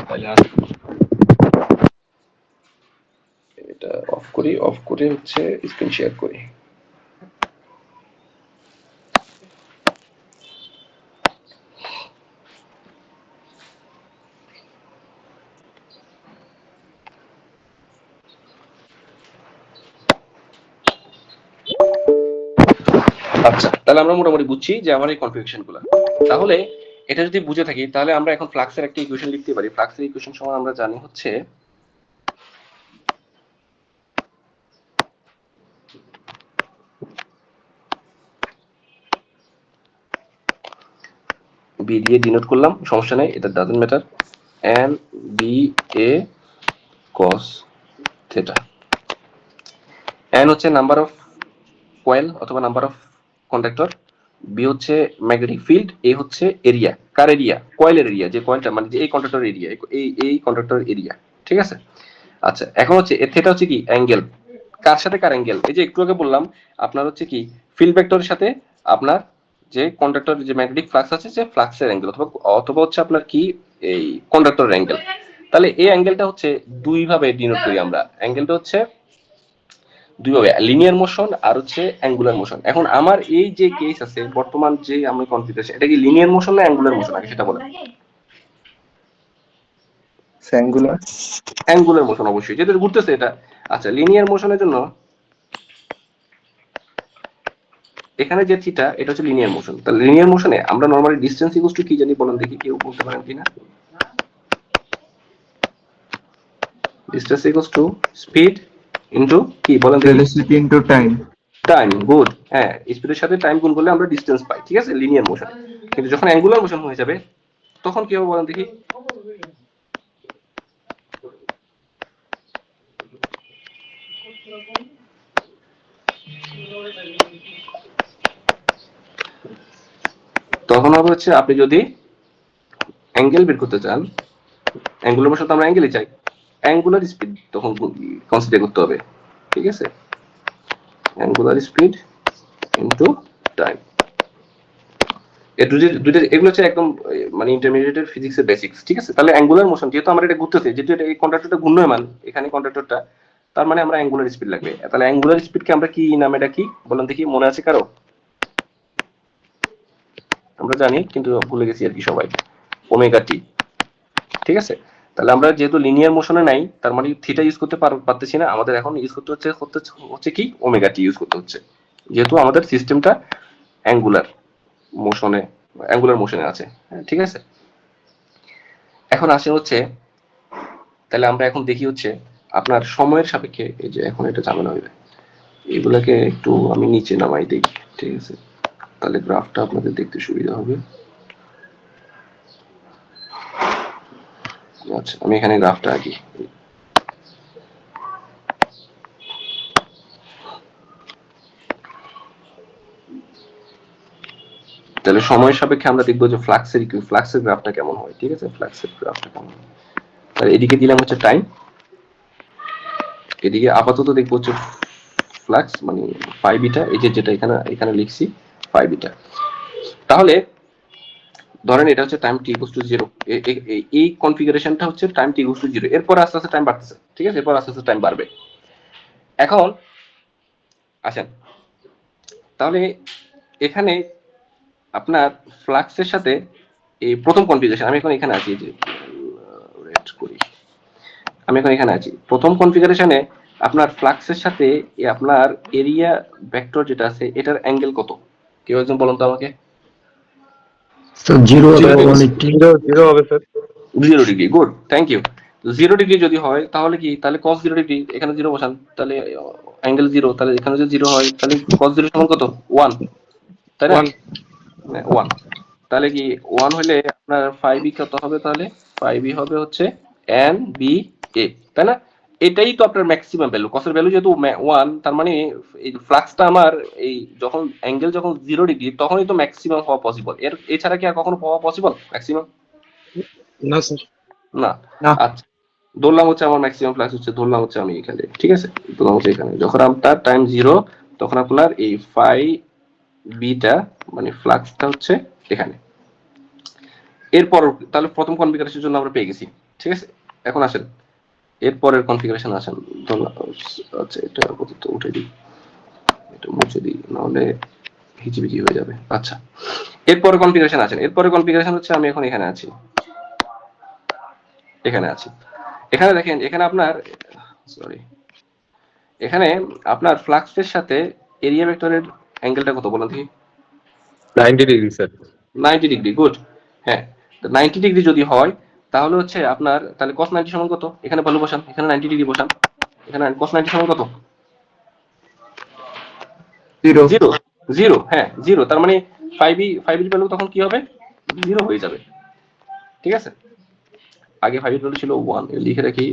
তাহলে এটা অফ করি, অফ করে হচ্ছে স্ক্রিন শেয়ার করি। আচ্ছা, তাহলে আমরা মোটামুটি বুঝছি যে আমার এই কনফিগারেশন গুলো। তাহলে এটা যদি বুঝে থাকি, তাহলে আমরা এখন ফ্লাক্সের একটা ইকুয়েশন লিখতে পারি। ফ্লাক্সের ইকুয়েশন সমান আমরা জানি হচ্ছে বি দিয়ে ডিনোট করলাম, সমস্যা নাই, এটা doesn't matter. N B A cos theta. N হচ্ছে নাম্বার অফ কয়েল অথবা নাম্বার অফ কন্ডাক্টর, বি হচ্ছে ম্যাগনেটিক ফিল্ড, এ হচ্ছে এরিয়া। কার এরিয়া? কয়েলের এরিয়া, যে কয়েলটা মানে যে এই কন্ডাক্টর এরিয়া, এই কন্ডাক্টর এরিয়া, ঠিক আছে। আচ্ছা, এখন হচ্ছে থেটা হচ্ছে কি অ্যাঙ্গেল, কার সাথে কার অ্যাঙ্গেল? এই যে একটু আগে বললাম আপনার হচ্ছে কি ফিল্ড ভেক্টরের সাথে আপনার যে কন্ডাক্টর যে ম্যাগনেটিক ফ্লাক্স আছে, যে ফ্লাক্সের অ্যাঙ্গেল, অথবা অথবা হচ্ছে আপনার কি এই কন্ডাক্টরের অ্যাঙ্গেল। তাহলে এই অ্যাঙ্গেলটা হচ্ছে দুই ভাবে ডিনোট করি আমরা। অ্যাঙ্গেলটা হচ্ছে দুই ভাবে, লিনিয়ার মোশন আর হচ্ছে অ্যাঙ্গুলার মোশন। এখন আমার এই যে কেস আছে বর্তমান যে আমি কনফিগারেশন, এটা কি লিনিয়ার মোশন না অ্যাঙ্গুলার মোশন আগে সেটা বলেন। স্যাঙ্গুলার। অ্যাঙ্গুলার মোশন অবশ্যই, যেহেতু ঘুরতেছে এটা। আচ্ছা, লিনিয়ার মোশনের জন্য এখানে যে থিটা, এটা হচ্ছে লিনিয়ার মোশন। তাহলে লিনিয়ার মোশনে আমরা নরমালি ডিসটেন্স ইকুয়ালস টু কি জানি বলেন দেখি, কেউ বলতে পারেন কিনা? Distance equals to speed into কি বলেন দেখি? Velocity into time. Time. Good, হ্যাঁ, স্পিডের সাথে টাইম গুণ করলে আমরা ডিসটেন্স পাই, ঠিক আছে, লিনিয়ার মোশনে। কিন্তু যখন অ্যাঙ্গুলার মোশন হয়ে যাবে তখন কি হবে বলেন দেখি? তখন হবে হচ্ছে আপনি যদি অ্যাঙ্গেল বের করতে চান, অ্যাঙ্গুলার মোশন তো আমরা অ্যাঙ্গেলই চাই, অ্যাঙ্গুলার স্পিড তখন কনসিডার করতে হবে, ঠিক আছে, অ্যাঙ্গুলার স্পিড ইনটু টাইম। দুইটা এগুলো হচ্ছে একদম মানে ইন্টারমিডিয়েটের ফিজিক্সের বেসিক্স, ঠিক আছে। তাহলে অ্যাঙ্গুলার মোশন যেহেতু আমরা এটা ঘুরতেছে, যেহেতু এটা এই কন্ডাক্টরটা ঘূর্ণায়মান, এখানে কন্ডাক্টরটা, তার মানে আমরা অ্যাঙ্গুলার স্পিড লাগবে। তাহলে অ্যাঙ্গুলার স্পিডকে আমরা কি নামে ডাকি বলেন দেখি, মনে আছে কারো? আমরা জানি কিন্তু ভুলে গেছি আর কি সবাই, ওমেগা টি, ঠিক আছে। তাহলে আমরা যেহেতু লিনিয়ার মোশনে নাই, তার মানে থিটা ইউজ করতে পারতেছি না, আমাদের এখন ইউজ করতে হচ্ছে কি ওমেগা টি ইউজ করতে হচ্ছে, যেহেতু আমাদের সিস্টেমটা অ্যাঙ্গুলার মোশনে অ্যাঙ্গুলার মোশনে আছে, হ্যাঁ, ঠিক আছে। এখন আসে হচ্ছে, তাহলে আমরা এখন দেখি হচ্ছে আপনার সময়ের সাপেক্ষে, এই যে এখন এটা ঝামেলা হইবে, এগুলাকে একটু আমি নিচে নামাই দিই, ঠিক আছে, তাহলে গ্রাফটা আপনাদের দেখতে সুবিধা হবে। আচ্ছা, আমি এখানে গ্রাফটা আঁকি। তাহলে সময়ের সাপেক্ষে আমরা দেখবো যে ফ্লাক্সের গ্রাফটা কেমন হয়, ঠিক আছে, ফ্লাক্সের গ্রাফটা কেমন হয়। তাহলে এদিকে দিলাম হচ্ছে টাইম, এদিকে আপাতত দেখবো হচ্ছে ফ্লাক্স মানে ফাই বিটা, এই যে যেটা এখানে এখানে লিখছি ফাই বিটা। তাহলে ধরেন এটা হচ্ছে টাইম টি ইকুয়ালস টু 0, এই কনফিগারেশনটা হচ্ছে টাইম টি ইকুয়ালস টু 0, এরপর আস্তে আস্তে টাইম বাড়তেছে, ঠিক আছে, এরপর আস্তে আস্তে টাইম বাড়বে। এখন আসেন, তাহলে এখানে আপনার ফ্লাক্সের সাথে এই প্রথম কনফিগারেশন, আমি এখন এখানে আছি, যে রেড করি, আমি এখন এখানে আছি প্রথম কনফিগারেশনে আপনার ফ্লাক্সের সাথে আপনার এরিয়া ভেক্টর যেটা আছে এটার অ্যাঙ্গেল কত, কেউ একজন বলুন তো আমাকে। So 0 জিরো অথবা ডিগ্রি, 180. জিরো হবে sir. 0 degree, good, thank you. 0 ডিগ্রি যদি হয় তাহলে কি, তাহলে cos 0 ডিগ্রি এখানে 0 বসান, তাহলে অ্যাঙ্গেল 0, তাহলে এখানে যদি 0 হয় তাহলে cos 0 সমান কত, 1, তাই না, 1। 1, তাহলে কি 1 হলে আপনার 5e কত হবে, তাহলে 5e হবে হচ্ছে NBA, তাই না। এটাই তো আপনার ম্যাক্সিমাম ভ্যালু, কসের ভ্যালু যেহেতু 1, তার মানে এই ফ্লাক্সটা আমার এই যখন অ্যাঙ্গেল যখন 0 ডিগ্রি তখনই তো ম্যাক্সিমাম হওয়া পসিবল, এর এছাড়া কি আর কখনো হওয়া পসিবল ম্যাক্সিমাম, না স্যার। না। না। আচ্ছা, ধরলাম হচ্ছে আমার ম্যাক্সিমাম ফ্লাক্স হচ্ছে, ধরলাম হচ্ছে আমি এখানে, ঠিক আছে, ধরলাম হচ্ছে এখানে যখন আপনার টাইম 0 তখন আপনার এই ফাই বিটা মানে ফ্লাক্সটা হচ্ছে এখানে। এরপর তাহলে প্রথম কনফিগারেশনের জন্য আমরা পেয়ে গেছি, ঠিক আছে। এখন আসেন এরপরের কনফিগারেশন আসেন, আচ্ছা এটা আপাতত উঠে দিই, এটা মুছে দিই, নাহলে হিজিবিজি হয়ে যাবে। আচ্ছা, এরপরে কনফিগারেশন আছেন, এরপরে কনফিগারেশন হচ্ছে আমি এখন এখানে আছি, এখানে আছি, এখানে দেখেন, এখানে আপনার সরি, এখানে আপনার ফ্লাক্সের সাথে এরিয়া ভেক্টরের অ্যাঙ্গেলটা কত বলেন দেখি। 90 ডিগ্রি স্যার। 90 ডিগ্রি, গুড, হ্যাঁ। 90 ডিগ্রি যদি হয় তাহলে হচ্ছে আপনার, তাহলে cos 90 সমান কত, এখানে ভ্যালু বসান, এখানে 90 ডিগ্রি বসান, এখানে cos 90 সমান কত, 0. 0, 0, হ্যাঁ 0, তার মানে 5 এর ভ্যালু তখন কি হবে, 0 হয়ে যাবে, ঠিক আছে। আগে 5 এর ভ্যালু ছিল 1, লিখে রাখি,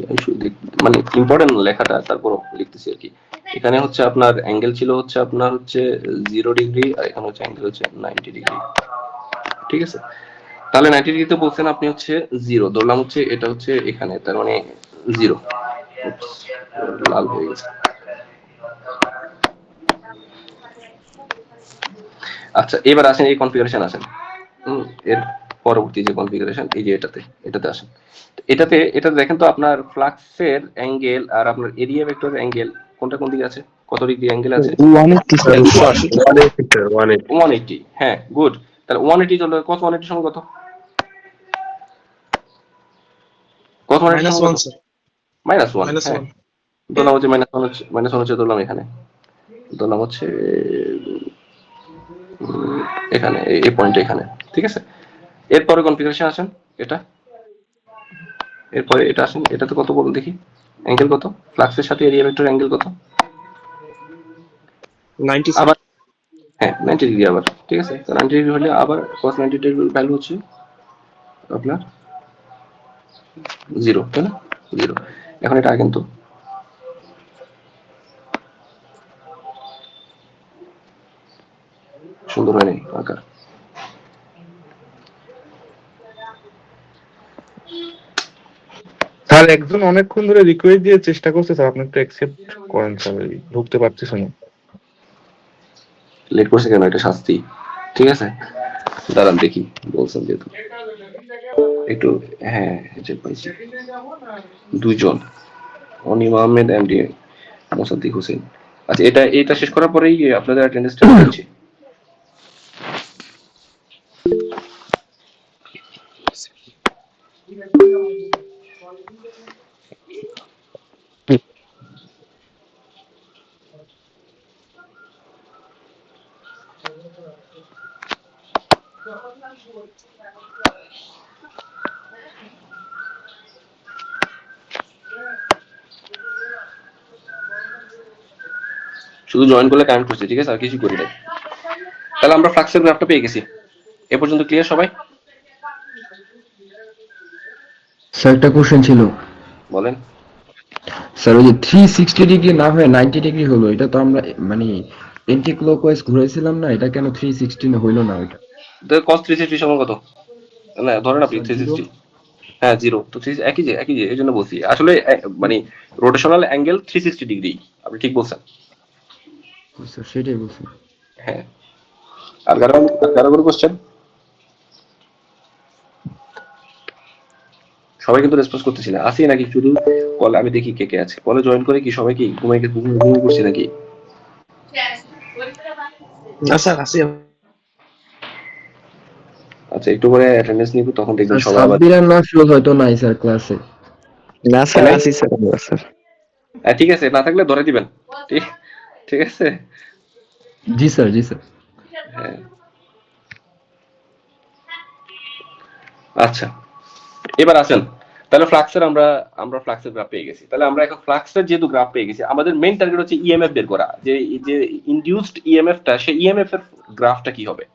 মানে ইম্পর্টেন্ট লেখাটা, তারপর লিখতেছি আর কি। এখানে হচ্ছে আপনার অ্যাঙ্গেল ছিল হচ্ছে আপনার হচ্ছে 0 ডিগ্রি, আর এখানে হচ্ছে অ্যাঙ্গেল হচ্ছে 90 ডিগ্রি, ঠিক আছে। তাহলে 90 ডিগ্রিতে বলছেন আপনি হচ্ছে 0, ধরলাম হচ্ছে এটা হচ্ছে এখানে, তার মানে 0, লাল হয়ে গেছে। আচ্ছা, এবার আসেন এই কনফিগারেশন আসেন, এর পরবর্তী যে কনফিগারেশন, এই যে এটাতে আসেন, এটাতে দেখেন তো আপনার ফ্লাক্সের অ্যাঙ্গেল আর আপনার এরিয়া ভেক্টরের অ্যাঙ্গেল কোনটা কোন দিকে আছে, কত ডিগ্রি অ্যাঙ্গেল আছে, 180 স্যার, 180. 180 স্যার, 180। 180, হ্যাঁ, গুড। তাহলে 180 হলো কত, 180 সমান কত, কত 180 সমান কত, -1 স্যার, -1, হ্যাঁ, -1। ধরলাম হচ্ছে -1 হচ্ছে, -1 হচ্ছে ধরলাম এখানে, ধরলাম হচ্ছে এখানে, এই পয়েন্টে এখানে, ঠিক আছে। এরপরে কনফিগারেশন আসেন এটা, এরপরে এটা আসেন, এটাতে কত বলুন দেখি, অ্যাঙ্গেল কত, ফ্লাক্সের সাথে এরিয়া ভেক্টর অ্যাঙ্গেল কত, 90 স্যার। আবার হ্যাঁ 90 ডিগ্রি আবার, ঠিক আছে। তো 90 ডিগ্রি হলে আবার cos 90 ডিগ্রির ভ্যালু হচ্ছে আপনার 0, তাই না, 0। এখন এটা আঁকেন তো, সুন্দর হয় নাই আঁকা। স্যার একজন অনেকক্ষণ ধরে রিকোয়েস্ট দিয়ে চেষ্টা করছে স্যার, আপনি একটু অ্যাকসেপ্ট করেন স্যার, ঢুকতে পারতেছে না। লেট করছে কেন, এটা শাস্তি, ঠিক আছে। দাঁড়ান দেখি, বলছেন যেহেতু একটু, হ্যাঁ যে পাইছি, দুইজন, অনিম আহমেদ এমডি মোসাদ্দিক হোসেন। আচ্ছা, এটা শেষ করার পরেই আপনাদের অ্যাটেন্ডেন্সটা দিচ্ছি। শুধু জয়েন করলে কানেক্ট করছি, ঠিক আছে, আর কিছু করি নাই। তাহলে আমরা ফ্লাক্সের গ্রাফটা পেয়ে গেছি। এ পর্যন্ত ক্লিয়ার সবাই? স্যার একটা কোশ্চেন ছিল বলেন। স্যার, ওই যে 360 ডিগ্রি না হয়ে 90 ডিগ্রি হলো, এটা তো আমরা মানে এন্টি ক্লকওয়াইজ ঘুরাইছিলাম না, এটা কেন 360 হইলো না ওইটা? cos 360 সমান কত? না ধরেন আপনি স্যার 360, হ্যাঁ 0 তো একই যে এই জন্য বলছি আসলে মানে রোটেশনাল অ্যাঙ্গেল 360 ডিগ্রি, আপনি ঠিক বলছেন। স্যার সেটাই বলছি। হ্যাঁ, আর কারো কোনো কোশ্চেন? সবাই কিন্তু রেসপন্স করতেছি না, আসি নাকি শুধু কল? আমি দেখি কে কে আছে কলে জয়েন করে, কি সবাই কি ঘুমিয়ে করছি নাকি? না স্যার আসি। আচ্ছা, একটু পরে অ্যাটেন্ডেন্স নিব, তখন দেখবেন স্যার সবাই আবার সাব্বির আর নাসরুল হয়তো নাই স্যার ক্লাসে। না স্যার, আসি স্যার আমরা স্যার। ঠিক আছে, না থাকলে ধরে দিবেন। ঠিক ঠিক আছে। জি স্যার, জি স্যার। হ্যাঁ, আচ্ছা, এবার আসেন। তাহলে ফ্লাক্সের আমরা ফ্লাক্সের গ্রাফ পেয়ে গেছি। তাহলে আমরা এখন ফ্লাক্সের যেহেতু গ্রাফ পেয়ে গেছি, আমাদের মেইন টার্গেট হচ্ছে ইএমএফ বের করা, যে যে ইনডিউসড ইএমএফটা, সেই ইএমএফ এর গ্রাফটা কি হবে।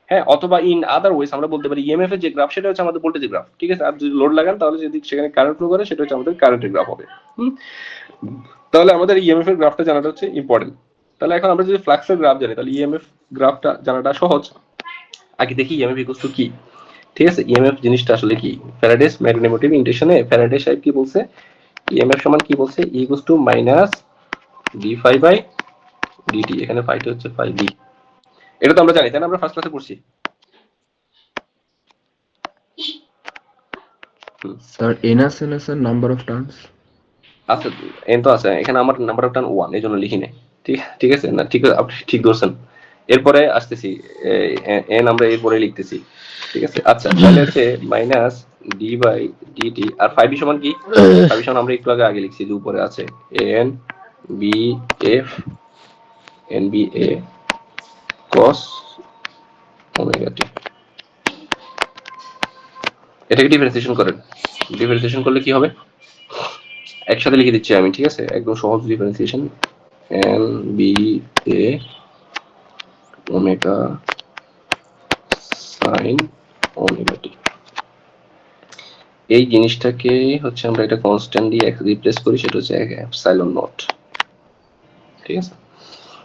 হ্যাঁ, অথবা ইন আদার ওয়েজ আমরা বলতে পারি ইএমএফ এর যে গ্রাফ সেটা হচ্ছে আমাদের ভোল্টেজের গ্রাফ, ঠিক আছে। আর যদি লোড লাগান তাহলে যদি সেখানে কারেন্ট ফ্লো করে, সেটা হচ্ছে আমাদের কারেন্টের গ্রাফ হবে। তাহলে আমাদের ইএমএফ এর গ্রাফটা জানাটা হচ্ছে ইম্পর্টেন্ট। তাহলে এখন আমরা যদি ফ্লাক্সের গ্রাফ জানি, তাহলে ইএমএফ গ্রাফটা জানাটা সহজ। আগে দেখি ইএমএফ ইকুয়ালস টু কি। ঠিক আছে, ইএমএফ জিনিসটা আসলে কি? ফ্যারাডেস ম্যাগনেটোমোটিভ ইন্ডাকশনে ফ্যারাডে সাহেব কি বলছে? ইএমএফ সমান কি বলছে? E equals to minus D phi by DT. এখানে ফাইটা হচ্ছে ফাই বি। এটা তো আমরা জানি, তাই না? আমরা ফার্স্ট ক্লাসে পড়ছি। স্যার এন আছে না স্যার, নাম্বার অফ টার্মস? আচ্ছা, এন তো আছে এখানে, আমার নাম্বার অফ টার্ন 1, এই জন্য লিখি নাই। ঠিক আছে না, ঠিক আপনি ঠিক ধরছেন। এরপরে আসতেছি, এন আমরা এরপরে লিখতেছি, ঠিক আছে। আচ্ছা, তাহলে হচ্ছে মাইনাস ডি বাই ডিটি, আর ফাইভ সমান কি? ফাইভ সমান আমরা একটু আগে লিখছি, যে উপরে আছে N B F N B A cos omega t. এটাকে ডিফারেন্সিয়েশন করেন। ডিফারেন্সিয়েশন করলে কি হবে? একসাথে লিখে দিচ্ছি আমি, ঠিক আছে, একদম সহজ ডিফারেন্সিয়েশন। এন বি এ ওমেগা সাইন ওমেগা টি। এই জিনিসটাকে হচ্ছে আমরা এটা কনস্ট্যান্ট দিয়ে রিপ্লেস করি, সেটা হচ্ছে এপসাইলন নট, ঠিক আছে।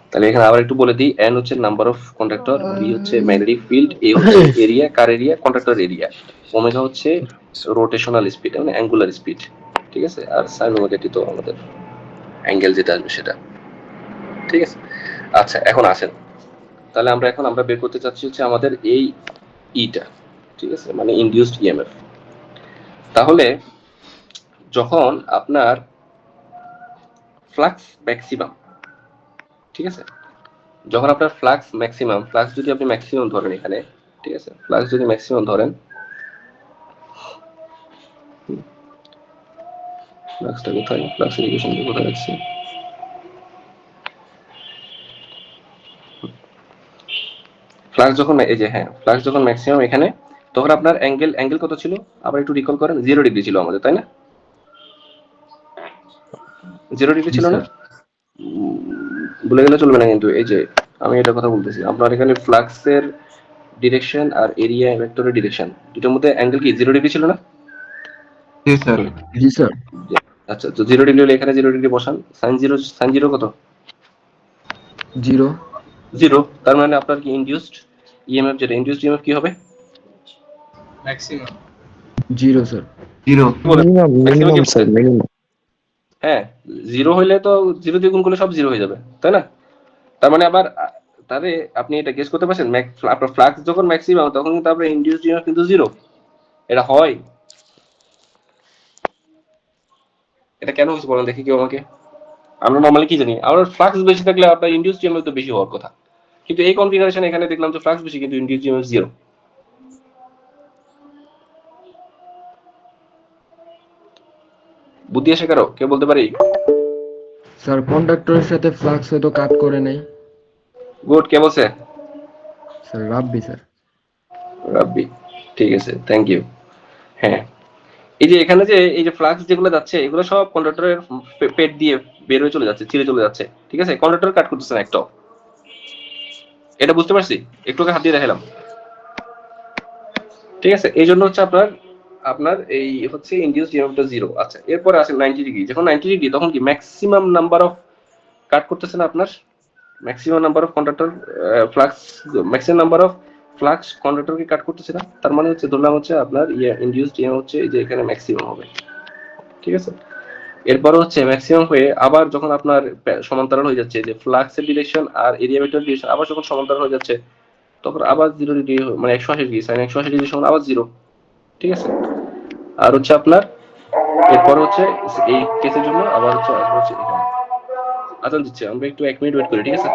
তাহলে এখানে আবার একটু বলে দিই, এন হচ্ছে নাম্বার অফ কন্ডাক্টর, বি হচ্ছে ম্যাগনেটিক ফিল্ড, এ হচ্ছে এরিয়া, কার এরিয়া? কন্ডাক্টর এরিয়া, ওমেগা হচ্ছে রোটেশনাল স্পিড মানে অ্যাঙ্গুলার স্পিড, ঠিক আছে। আর সাইন ওমেগা টি তো আমাদের অ্যাঙ্গেল যেটা আসবে সেটা, ঠিক আছে। আচ্ছা, এখন আসেন, তাহলে আমরা বের করতে চাচ্ছি হচ্ছে আমাদের এই ইটা, ঠিক আছে, মানে ইনডিউসড ইএমএফ। তাহলে যখন আপনার ফ্লাক্স ম্যাক্সিমাম, ঠিক আছে, যখন আপনার ফ্লাক্স ম্যাক্সিমাম, ফ্লাক্স যদি আপনি ম্যাক্সিমাম ধরেন এখানে, ঠিক আছে, ফ্লাক্স যদি ম্যাক্সিমাম ধরেন, ফ্লাক্সটা কোথায়? ফ্লাক্স ইকুয়েশনটা কোথায় আছে? ফ্লাক্স যখন এই যে, হ্যাঁ, ফ্লাক্স যখন ম্যাক্সিমাম এখানে, তখন আপনার অ্যাঙ্গেল কত ছিল? আবার একটু রিকল করেন। 0 ডিগ্রি ছিল আমাদের, তাই না? 0 ডিগ্রি জি ছিল না? স্যার। ভুলে গেলে চলবে না কিন্তু। এই যে আমি এটা কথা বলতেছি, আপনার এখানে ফ্লাক্সের ডিরেকশন আর এরিয়া ভেক্টরের ডিরেকশন, দুটোর মধ্যে অ্যাঙ্গেল কি 0 ডিগ্রি ছিল না? জি স্যার। জি স্যার। আচ্ছা, তো 0 ডিগ্রি হলে এখানে 0 ডিগ্রি বসান। সাইন জিরো কত? 0। 0। তার মানে আপনার কি ইনডিউসড ইএমএফ, যেটা ইনডিউসড ইএমএফ কি হবে? Maximum 0 sir. 0 মিনিমাম ম্যাক্সিমাম কি মিনিমাম স্যার, বলছেন? মিনিমাম। হ্যাঁ, 0 হইলে তো 0 দিয়ে গুণ করলে সব 0 হয়ে যাবে, তাই না? তার মানে আবার তাহলে আপনি এটা গেস করতে পারছেন, আপনার ফ্লাক্স যখন ম্যাক্সিমাম, তখন কিন্তু আপনার ইনডিউসড ইএমএফ কিন্তু 0। এটা হয়? এটা কেন হচ্ছে বলেন দেখি কেউ আমাকে। আমরা নরমালি কি জানি, আমরা ফ্লাক্স বেশি থাকলে আপনার ইনডিউসড ইএমএফ তো বেশি হওয়ার কথা, কিন্তু এই কনফিগারেশন এখানে দেখলাম যে ফ্লাক্স বেশি কিন্তু ইনডিউসড ইএমএফ 0। বুদ্ধি আসে কারো? কেউ বলতে পারি? স্যার কন্ডাক্টরের সাথে ফ্লাক্স হয়তো কাট করে নাই। গুড, কে বলছে? Sir rabbi sir. রাব্বি, ঠিক আছে, থ্যাংক ইউ। হ্যাঁ, এই যে এখানে যে এই যে ফ্লাক্স যেগুলো যাচ্ছে এগুলো সব কন্ডাক্টরের পেট দিয়ে বের হয়ে চলে যাচ্ছে, ছিঁড়ে চলে যাচ্ছে, ঠিক আছে, কন্ডাক্টর কাট করতেছে না একটাও। এটা বুঝতে পারছি, একটু আগে হাত দিয়ে দেখালাম, ঠিক আছে। এই জন্য হচ্ছে আপনার আপনার এই হচ্ছে ইনডিউস ইএমএফটা জিরো। আচ্ছা, এরপরে আসে 90 ডিগ্রি। যখন 90 ডিগ্রি তখন কি ম্যাক্সিমাম নাম্বার অফ কাট করতেছে না আপনার, maximum number of conductor flux, maximum number of flux কন্ডাক্টরকে কাট করতেছে না। তার মানে হচ্ছে ধরলাম হচ্ছে আপনার ইনডিউসড ইএমএফ হচ্ছে এই যে এখানে ম্যাক্সিমাম হবে, ঠিক আছে। এরপর হচ্ছে ম্যাক্সিমাম হয়ে আবার যখন আপনার সমান্তরাল হয়ে যাচ্ছে, যে ফ্লাক্সের ডিরেকশন আর এরিয়া ভেক্টর ডিরেকশন আবার যখন সমান্তরাল হয়ে যাচ্ছে, তখন আবার 0 ডিগ্রি, মানে 180 ডিগ্রি, সাইন 180 ডিগ্রি সমান আবার জিরো, ঠিক আছে। আর হচ্ছে আপনার এরপর হচ্ছে এই কেসের জন্য আবার হচ্ছে আসবে হচ্ছে এখানে আজান দিচ্ছে, আমরা একটু 1 মিনিট ওয়েট করি, ঠিক আছে।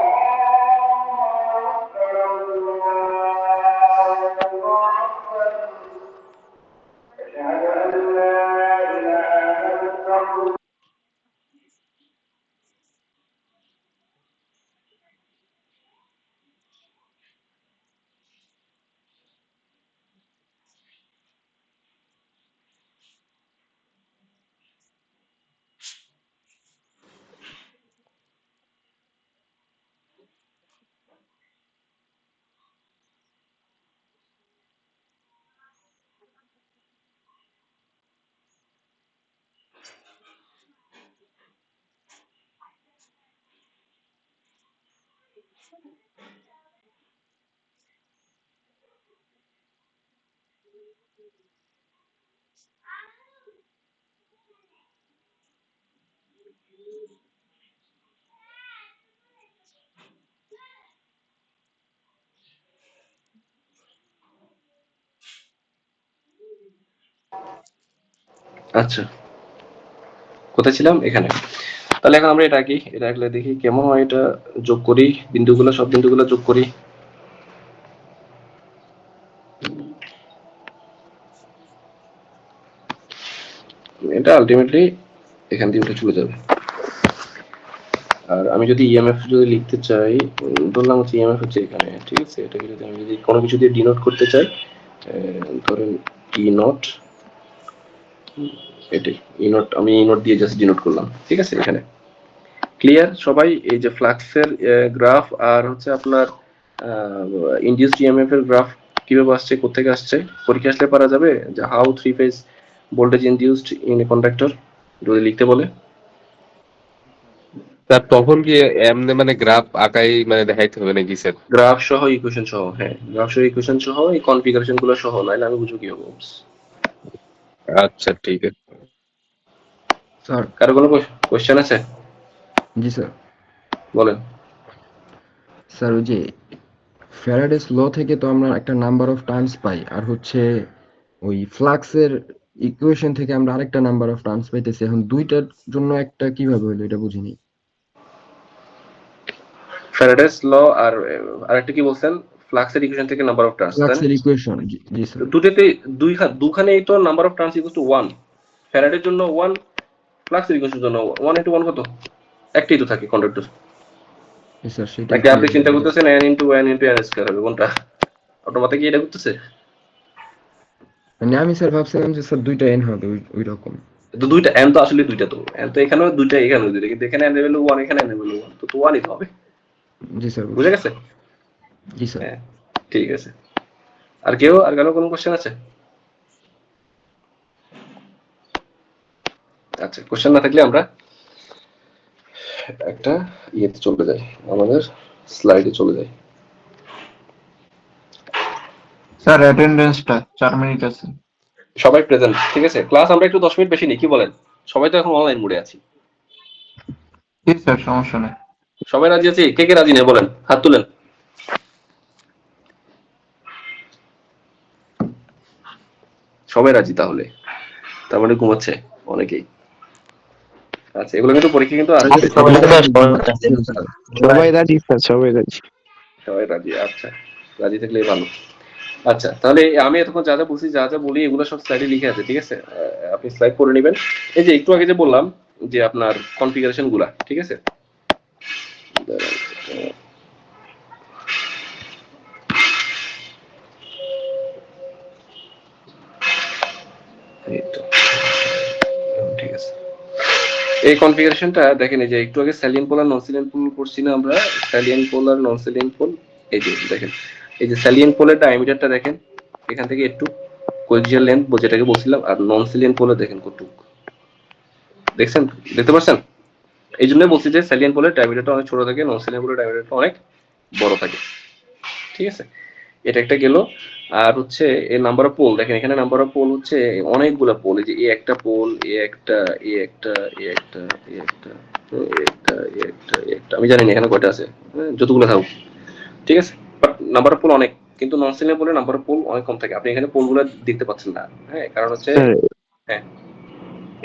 আচ্ছা, কোথায় ছিলাম? এখানে। তাহলে এখন আমরা এটা কি, এটা আঁকলে দেখি কেমন হয়। এটা যোগ করি, বিন্দুগুলো, সব বিন্দুগুলো যোগ করি। এটা আলটিমেটলি এখান দিয়ে উঠে চলে যাবে। আর আমি যদি ইএমএফ যদি লিখতে চাই, ধরলাম হচ্ছে ইএমএফ হচ্ছে এখানে, ঠিক আছে। এটাকে যদি আমি যদি কোনো কিছু দিয়ে ডিনোট করতে চাই, ধরেন ই নট, এটাই ই নট, আমি ই নট দিয়ে জাস্ট ডিনোট করলাম, ঠিক আছে। এখানে ক্লিয়ার সবাই? এই যে ফ্লাক্সের গ্রাফ আর হচ্ছে আপনার ইনডিউসড ইএমএফ এর গ্রাফ কিভাবে আসছে, কোথেকে আসছে, পরীক্ষা আসলে পারা যাবে যে how three phase voltage induced in a conductor যদি লিখতে বলে। স্যার তখন কি এমনি মানে গ্রাফ আঁকাই মানে দেখাইতে হবে নাকি স্যার? গ্রাফ সহ ইকুয়েশন সহ, হ্যাঁ গ্রাফ সহ ইকুয়েশন সহ, এই কনফিগারেশন গুলো সহ, নাইলে আমি বুঝবো কি হবে। আচ্ছা ঠিক আছে। স্যার। কারো কোনো কোশ্চেন আছে? জি স্যার। বলেন। স্যার ওই যে ফ্যারাডেস ল থেকে তো আমরা একটা নাম্বার অফ টার্নস পাই, আর হচ্ছে ওই ফ্লাক্সের ইকুয়েশন থেকে আমরা আরেকটা নাম্বার অফ টার্নস পাইতেছি। এখন দুইটার জন্য একটা কিভাবে হলো এটা বুঝিনি। ফ্যারাডেস ল আর আরেকটা কি বলছেন? ফ্লাক্সের ইকুয়েশন থেকে নাম্বার অফ টার্নস, তাই না? ফ্লাক্সের ইকুয়েশন, জি স্যার। দুটোতে দুখানেই তো number of turns equal to 1। ফ্যারাডের জন্য 1, ফ্লাক্সের ইকুয়েশনের জন্য 1 ইনটু 1 কত? একটাই তো থাকে কন্ডাক্টর। জি স্যার, সেটাই নাকি আপনি ক্লিয়ার চিন্তা হয়ে গেছে। করতেছেন n into n into n square হবে, কোনটা? অটোমেটিক এটা করতেছে। মানে আমি স্যার ভাবছিলাম যে স্যার দুইটা এন হবে ওই রকম। তো দুইটা n তো আসলে দুইটা, তো n তো এখানেও দুইটা, এখানেও দুইটা, কিন্তু এখানে n এর ভ্যালু 1, এখানে n এর ভ্যালু 1, তো 1 ই তো হবে। জি স্যার, বুঝে বুঝছি। গেছে? জি স্যার। হ্যাঁ, ঠিক আছে। আর কেউ, আর কারো কোনো কোশ্চেন আছে? আচ্ছা, কোশ্চেন না থাকলে আমরা একটা ইয়েতে চলে যাই, আমাদের স্লাইডে চলে যাই। স্যার অ্যাটেন্ডেন্সটা 4 মিনিট আছে। সবাই প্রেজেন্ট, ঠিক আছে। ক্লাস আমরা একটু 10 মিনিট বেশি নিই, কি বলেন? সবাই তো এখন অনলাইন মোডে আছি। জি স্যার, সমস্যা নেই। সবাই রাজি আছি? কে কে রাজি নেই বলেন, হাত তুলেন। সবাই রাজি তাহলে, তার মানে ঘুমাচ্ছে অনেকেই। আচ্ছা, এগুলো কিন্তু পরীক্ষা কিন্তু আসবে। সবাই রাজি স্যার, সবাই রাজি। সবাই রাজি, আচ্ছা, রাজি থাকলে ভালো। আচ্ছা, তাহলে আমি এতক্ষণ যা যা বলছি, যা যা বলি, এগুলো সব স্লাইডে লিখে আছে, ঠিক আছে। আপনি স্লাইড করে নেবেন। এই যে একটু আগে যে বললাম যে আপনার কনফিগারেশন গুলা, ঠিক আছে। এই কনফিগারেশনটা দেখেন, এই যে একটু আগে স্যালিয়েন্ট পোল আর নন স্যালিয়েন্ট পোল করছি না আমরা, স্যালিয়েন্ট পোল আর নন স্যালিয়েন্ট পোল। এই যে দেখেন, এই যে স্যালিয়েন্ট পোলের ডায়ামিটারটা দেখেন এখান থেকে একটু কোয়েক্সিয়াল লেন্থ যেটাকে বলছিলাম, আর নন স্যালিয়েন্ট পোলে দেখেন কতটুকু, দেখছেন, দেখতে পাচ্ছেন? এই জন্য বলছি যে স্যালিয়েন্ট পোলের ডায়ামিটারটা অনেক ছোট থাকে, নন স্যালিয়েন্ট পোলের ডায়ামিটারটা অনেক বড় থাকে। ঠিক আছে, এটা একটা গেল। আর হচ্ছে এই নাম্বার অফ পোল দেখেন, এখানে নাম্বার অফ পোল হচ্ছে অনেকগুলা পোল, এই যে এ একটা পোল, এ একটা, এ একটা, এ একটা, এ একটা, এ একটা, এ একটা, এ একটা, আমি জানি না এখানে কয়টা আছে, যতগুলো থাকুক, ঠিক আছে। বাট নাম্বার অফ পোল অনেক, কিন্তু নন সিলিং পোলে নাম্বার অফ পোল অনেক কম থাকে। আপনি এখানে পোলগুলো দেখতে পাচ্ছেন না, হ্যাঁ, কারণ হচ্ছে স্যার হ্যাঁ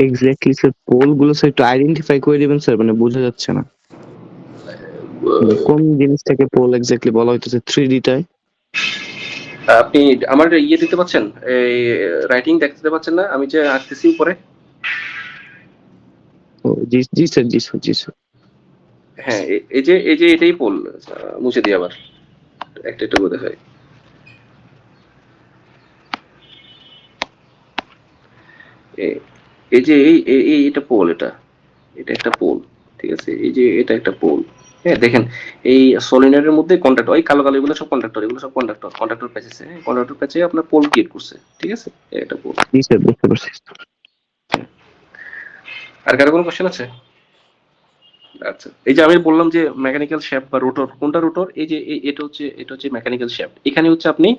এক্স্যাক্টলি স্যার পোল গুলো স্যার একটু আইডেন্টিফাই করে দিবেন স্যার, মানে বোঝা যাচ্ছে না মানে কোন জিনিসটাকে পোল এক্স্যাক্টলি বলা হইতেছে 3D টায়। আপনি আমার ইয়ে দেখতে পাচ্ছেন, এই রাইটিং দেখতে পাচ্ছেন না আমি যে আঁকতেছি উপরে? ও জি জি স্যার, জি স্যার, জি স্যার। হ্যাঁ, এই যে এটাই পোল। মুছে দিই আবার, একটা একটা করে দেখাই। এই যে এটা পোল, এটা এটা একটা পোল, ঠিক আছে। এই যে এটা একটা পোল, হ্যাঁ দেখেন, এই সলিনয়েডের মধ্যে কন্ডাক্টর, এই কালো কালো এগুলো সব কন্ডাক্টর, এগুলো সব কন্ডাক্টর প্যাচ আছে, কন্ডাক্টর প্যাচে আপনার পোল ক্রিয়েট করছে, ঠিক আছে, এটা পোল। জি স্যার, বুঝতে পারছি। আর কারো কোনো কোশ্চেন আছে? আচ্ছা, এই যে আমি বললাম যে মেকানিক্যাল শ্যাফট বা রোটর, কোনটা রোটর? এই যে এটা হচ্ছে মেকানিক্যাল শ্যাফট। এখানে হচ্ছে আপনি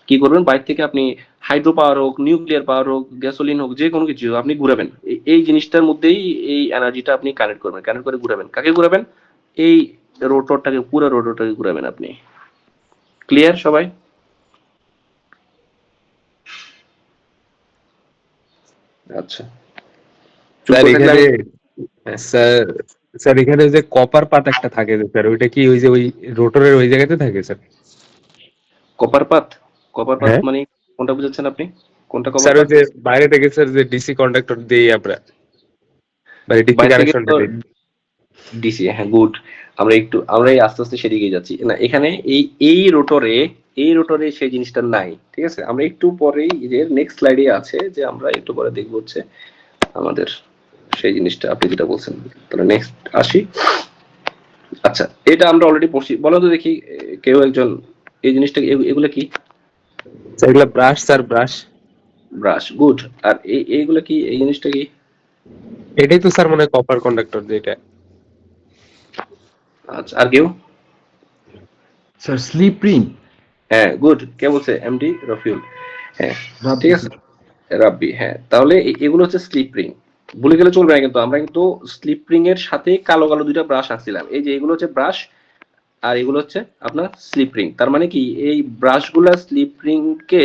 কি করবেন, বাইরে থেকে আপনি হাইড্রো পাওয়ার হোক, নিউক্লিয়ার পাওয়ার হোক, গ্যাসোলিন হোক, যে কোনো কিছু আপনি ঘুরাবেন, এই জিনিসটার মধ্যেই এই এনার্জিটা আপনি কানেক্ট করবেন, কানেক্ট করে ঘুরাবেন। কাকে ঘুরাবেন? এই রোটরটাকে, পুরো রোটরটাকে ঘুরাবেন আপনি। ক্লিয়ার সবাই? আচ্ছা, চুপ স্যার করে থাকলে এখানে, হ্যাঁ, স্যার স্যার এখানে যে কপার পাত একটা থাকে যে স্যার, ওইটা কি ওই যে ওই রোটরের ওই জায়গাতে থাকে স্যার? কপার পাত, কপার পাত হ্যাঁ মানে কোনটা বুঝাচ্ছেন আপনি? কোনটা কপার স্যার, ওই পাত? যে বাইরে থেকে স্যার যে ডিসি কন্ডাক্টর দিই আমরা, মানে ডিসি বাইরে থেকে কানেকশনটা তো দিই। ডিসি, হ্যাঁ, গুড। আমরা এই আস্তে আস্তে সেদিকে যাচ্ছি না, এখানে এই রোটরে, এই রোটরে সেই জিনিসটা নাই, ঠিক আছে। আমরা একটু পরেই যে নেক্সট স্লাইডে আছে, যে আমরা একটু পরে দেখবো হচ্ছে আমাদের সেই জিনিসটা আপনি যেটা বলছেন। তাহলে নেক্সট আসি। আচ্ছা, এটা আমরা অলরেডি পড়ছি, বলো তো দেখি কেউ একজন এই জিনিসটা, এগুলো কি? স্যার এগুলা brush sir, brush. Brush, good. আর এইগুলো কি, এই জিনিসটা কি? এটাই তো স্যার মনে হয় কপার কন্ডাক্টর যেটা। আচ্ছা, আর কেউ? Sir slip ring. হ্যাঁ, গুড। কে বলছে? এমডি রফিউল। হ্যাঁ, ঠিক রাব্বি আছে, স্যার। রাব্বি। হ্যাঁ, তাহলে এগুলো হচ্ছে স্লিপ রিং। ভুলে গেলে চলবে না, কিন্তু আমরা কিন্তু স্লিপ রিং এর সাথে কালো কালো দুইটা ব্রাশ আনছিলাম। এই যে এগুলো হচ্ছে ব্রাশ, আর এগুলো হচ্ছে আপনার স্লিপ রিং। তার মানে কি, এই ব্রাশগুলা স্লিপ রিং কে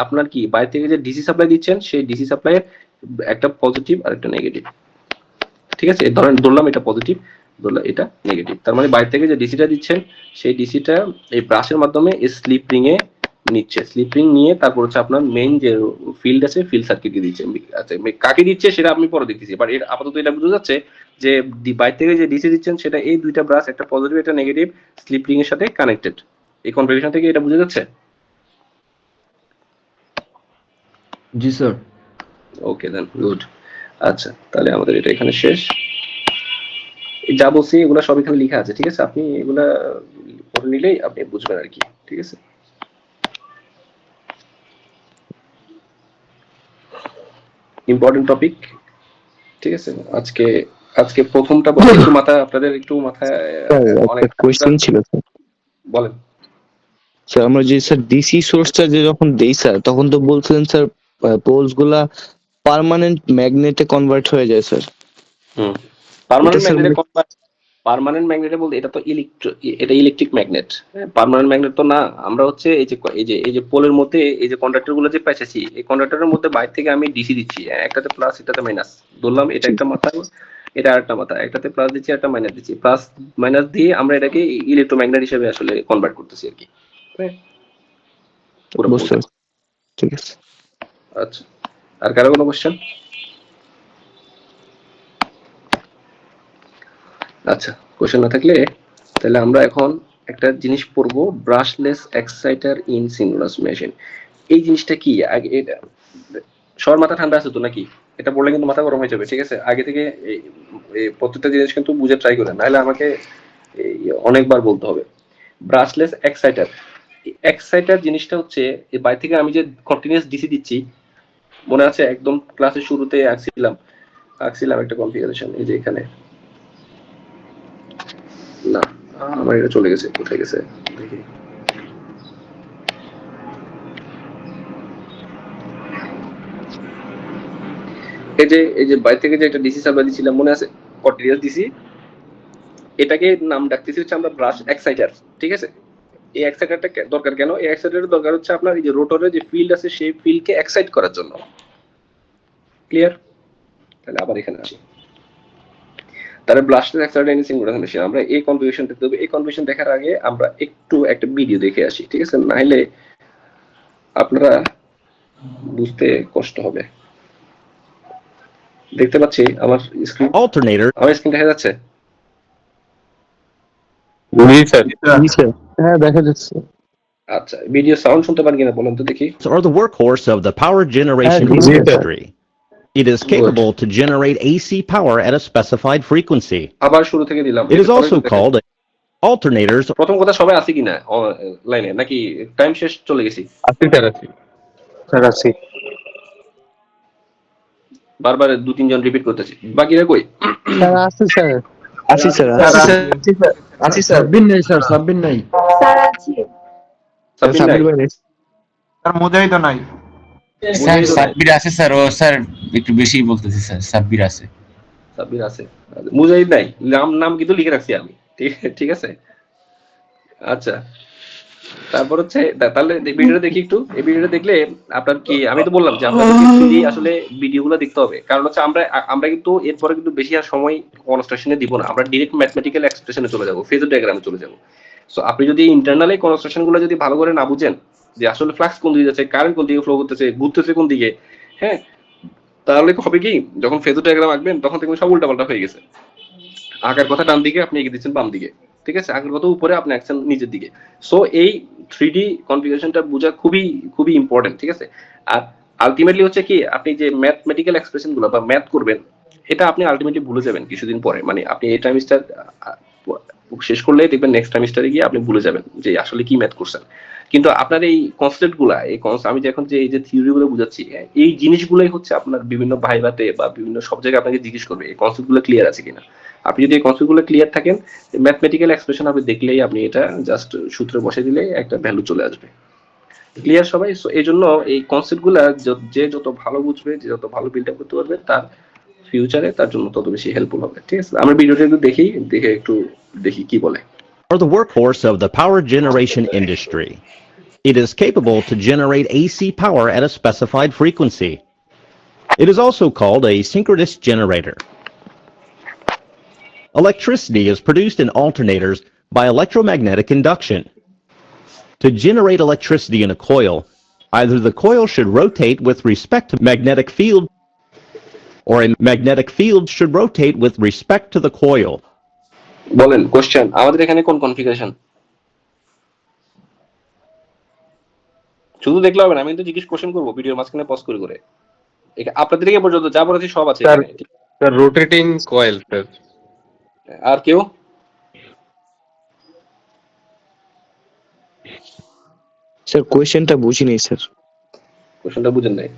আপনার কি বাইরে থেকে যে ডিসি সাপ্লাই দিচ্ছেন, সেই ডিসি সাপ্লাই একটা পজিটিভ আর একটা নেগেটিভ, ঠিক আছে। ধরলাম এটা পজিটিভ, ধরলাম এটা নেগেটিভ। তার মানে বাইরে থেকে যে ডিসিটা দিচ্ছেন, সেই ডিসিটা এই ব্রাশের মাধ্যমে এই স্লিপ রিং এ নিচ্ছে, স্লিপ রিং নিয়ে তারপর হচ্ছে আপনার মেইন যে ফিল্ড আছে, ফিল্ড সার্কিটকে দিচ্ছে। আচ্ছা, কাকে দিচ্ছে সেটা আমি পরে দেখতেছি, বাট এর আপাতত এটা বোঝা যাচ্ছে যে বাইরে থেকে যে ডিসি দিচ্ছেন সেটা এই দুইটা ব্রাশ, একটা পজিটিভ একটা নেগেটিভ, স্লিপ রিং এর সাথে কানেক্টেড। এই কনফিগারেশন থেকে এটা বোঝা যাচ্ছে? জি স্যার। ওকে দেন, গুড। আচ্ছা, তাহলে আমাদের এটা এখানে শেষ। যা বলছি এগুলা সব এখানে লেখা আছে, ঠিক আছে। আপনি এগুলা পড়ে নিলেই আপনি বুঝবেন আর কি, ঠিক আছে। ইম্পর্টেন্ট টপিক, ঠিক আছে। আজকে আজকে প্রথমটা বলতে একটু মাথা, আপনাদের একটু মাথা স্যার অনেক একটা কোয়েশ্চেন ছিল স্যার। বলেন। স্যার আমরা যে স্যার ডিসি সোর্সটা যে যখন দেই স্যার, তখন তো বলছিলেন স্যার পোলস গুলা পার্মানেন্ট ম্যাগনেটে কনভার্ট হয়ে যায় স্যার। হুম, এটা পার্মানেন্ট স্যার ম্যাগনেটে মানে পার্মানেন্ট ম্যাগনেটে বলতে এটা তো এটা ইলেকট্রিক ম্যাগনেট, পার্মানেন্ট ম্যাগনেট তো না। আমরা হচ্ছে এই যে পোলের মধ্যে এই যে কন্ডাক্টর গুলো যে পেঁচাচ্ছি, এই কন্ডাক্টরের মধ্যে বাইরে থেকে আমি ডিসি দিচ্ছি, একটাতে প্লাস একটাতে মাইনাস। ধরলাম এটা একটা মাথা, এটা আরেকটা মাথা, একটাতে প্লাস দিচ্ছি একটা মাইনাস দিচ্ছি, প্লাস মাইনাস দিয়ে আমরা এটাকে ইলেকট্রোম্যাগনেট হিসেবে আসলে কনভার্ট করতেছি আর কি, হ্যাঁ, পুরো বুঝতে পোলটা। পারছি, ঠিক আছে। আচ্ছা, আর কারো কোনো কোশ্চেন? আচ্ছা, কোশ্চেন না থাকলে তাহলে আমরা এখন একটা জিনিস পড়বো, brushless Exeter in synchronous machine. এই জিনিসটা কি? আগে এটা সবার মাথা ঠান্ডা আছে তো নাকি? এটা বললে কিন্তু মাথা গরম হয়ে যাবে, ঠিক আছে? আগে থেকে এই প্রত্যেকটা জিনিস কিন্তু বুঝে ট্রাই করেন, নাহলে আমাকে অনেকবার বলতে হবে। ব্রাশলেস এক্সাইটার, এক্সাইটার জিনিসটা হচ্ছে এই বাইরে থেকে আমি যে কন্টিনিউয়াস ডিসি দিচ্ছি, মনে আছে একদম ক্লাসের শুরুতে আঁকছিলাম একটা কনফিগারেশন, এই যে এখানে, না আমার এটা চলে গেছে, কোথায় গেছে দেখি, এই যে বাইরে থেকে যে একটা ডিসি সাপ্লাই দিছিলাম, মনে আছে? কন্টিনিউয়াস ডিসি, এটাকে নাম ডাকতেছি হচ্ছে আমরা ব্রাশ এক্সাইটার, ঠিক আছে? এই এক্সাইটারটা দরকার কেন? এই এক্সাইটারের দরকার হচ্ছে আপনার এই যে রোটরের যে ফিল্ড আছে সেই ফিল্ডকে এক্সাইট করার জন্য। ক্লিয়ার? তাহলে আবার এখানে আসি। তাহলে blaster Exeter any singular machine, আমরা এই কনফিগারেশন দেখতে হবে। এই কনফিগারেশন দেখার আগে আমরা একটু একটা ভিডিও দেখে আসি, ঠিক আছে? নাইলে আপনারা বুঝতে কষ্ট হবে। দেখতে পাচ্ছি আমার স্ক্রিন, Alternator. আমার স্ক্রিন দেখা যাচ্ছে? জি স্যার। জি স্যার, হ্যাঁ দেখা যাচ্ছে। আচ্ছা, ভিডিও সাউন্ড শুনতে পান কিনা বলেন তো দেখি। Are the workhorse of the power generation G sir. industry. It is capable to generate AC power at a specified frequency. আবার শুরু থেকে দিলাম। It is also called alternators. প্রথম কথা সবাই আছে কিনা লাইনে, নাকি টাইম শেষ চলে গেছি? আশি স্যার, আশি। স্যার আছি। বারবার দু তিনজন রিপিট করতেছি, বাকিরা কই? স্যার আছে স্যার। আছি স্যার, আছি স্যার। সাব্বির নাই স্যার, সাব্বির নাই। স্যার আছি। সাব্বির নাই? সাবির ভাই নেই। স্যার মুজাহিদ নাই। স্যার সাব্বির আছে স্যার, ও স্যার একটু বেশি বলতেছে স্যার, সাব্বির আছে। সাব্বির আছে, মুজাহিদ নাই। নাম কিন্তু লিখে রাখছি আমি, ঠিক আছে? আচ্ছা, তারপর হচ্ছে তাহলে ভিডিওটা দেখি একটু। এই ভিডিওটা দেখলে আপনার কি, আমি তো বললাম যে আপনাদের আসলে ভিডিওগুলো দেখতে হবে, কারণ হচ্ছে আমরা কিন্তু এরপরে কিন্তু বেশি আর সময় কনস্ট্রাকশনে দিব না, আমরা ডিরেক্ট ম্যাথমেটিক্যাল এক্সপ্রেশনে চলে যাব, ফেজর ডায়াগ্রামে চলে যাব। সো আপনি যদি ইন্টারনালি কনস্ট্রাকশন গুলো যদি ভালো করে না বুঝেন যে আসলে ফ্লাক্স কোন দিকে যাচ্ছে, কারেন্ট কোন দিকে ফ্লো করতেছে, ঘুরতেছে কোন দিকে, হ্যাঁ, তাহলে হবে কি, যখন ফেজর ডায়াগ্রাম আঁকবেন তখন দেখবেন সব উল্টাপাল্টা হয়ে গেছে। আঁকার কথা ডান দিকে, আপনি এগিয়ে দিচ্ছেন বাম দিকে, ঠিক আছে? আঁকার কথা উপরে, আপনি আঁকছেন নিচের দিকে। সো এই 3D কনফিগারেশনটা বোঝা খুবই খুবই ইম্পর্টেন্ট, ঠিক আছে? আর আলটিমেটলি হচ্ছে কি, আপনি যে ম্যাথমেটিক্যাল এক্সপ্রেশন গুলো বা ম্যাথ করবেন, এটা আপনি আলটিমেটলি ভুলে যাবেন কিছুদিন পরে। মানে আপনি এই টাইমিস্টার শেষ করলে দেখবেন নেক্সট টাইমিস্টারে গিয়ে আপনি ভুলে যাবেন যে আসলে কি ম্যাথ করছেন। কিন্তু আপনার এই কনসেপ্ট গুলা, আমি যে এখন যে এই যে থিওরি গুলো বুঝাচ্ছি, এই জিনিসগুলোই হচ্ছে আপনার বিভিন্ন ভাইভাতে বা বিভিন্ন সব জায়গায় আপনাকে জিজ্ঞেস করবে এই কনসেপ্ট গুলো ক্লিয়ার আছে কিনা। আপনি যদি এই কনসেপ্ট গুলো ক্লিয়ার থাকেন, ম্যাথমেটিক্যাল এক্সপ্রেশন আপনি দেখলেই আপনি এটা জাস্ট সূত্রে বসে দিলে একটা ভ্যালু চলে আসবে। ক্লিয়ার সবাই? সো এই জন্য এই কনসেপ্ট গুলা যে যত ভালো বুঝবে, যে যত ভালো বিল্ড আপ করতে পারবে, তার ফিউচারে তার জন্য তত বেশি হেল্পফুল হবে, ঠিক আছে? আমরা ভিডিওটা একটু দেখি কি বলে। Are the workhorse of the power generation industry. It is capable to generate AC power at a specified frequency. It is also called a synchronous generator. Electricity is produced in alternators by electromagnetic induction. To generate electricity in a coil, either the coil should rotate with respect to magnetic field, or a magnetic field should rotate with respect to the coil. বলেন question, আমাদের এখানে কোন configuration? শুধু দেখলে হবে না, আমি কিন্তু জিজ্ঞেস কোশ্চেন করবো ভিডিওর মাঝখানে পজ করে করে। আপনাদের দিকে পর্যন্ত যা বলেছি সব আছে এখানে। Sir rotating coil sir. আর কেউ? স্যার কোয়েশ্চেনটা বুঝিনি স্যার। কোশ্চেনটা বুঝেন নাই?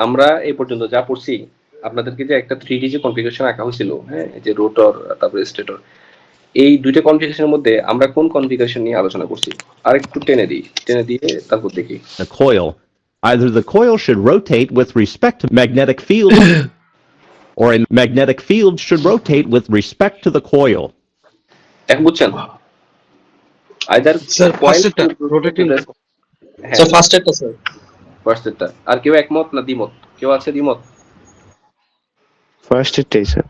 আমরা এই পর্যন্ত যা পড়ছি, আপনাদেরকে যে একটা 3D যে কনফিগারেশন আঁকা হয়েছিল, হ্যাঁ, যে রোটর তারপরে স্টেটর, এই দুইটা কনফিগারেশনের মধ্যে আমরা কোন কনফিগারেশন নিয়ে আলোচনা করছি? আর একটু টেনে দিয়ে তারপর দেখি। A coil, either the coil should rotate with respect to magnetic field, or a magnetic field should rotate with respect to the coil. এখন বুঝছেন? আইদার স্যার ফার্স্টেরটা রোটেটিং, স্যার ফার্স্টেরটা স্যার, ফার্স্টেরটা। আর কেউ একমত না দ্বিমত? কেউ আছে দ্বিমত? ফার্স্ট এটাই স্যার।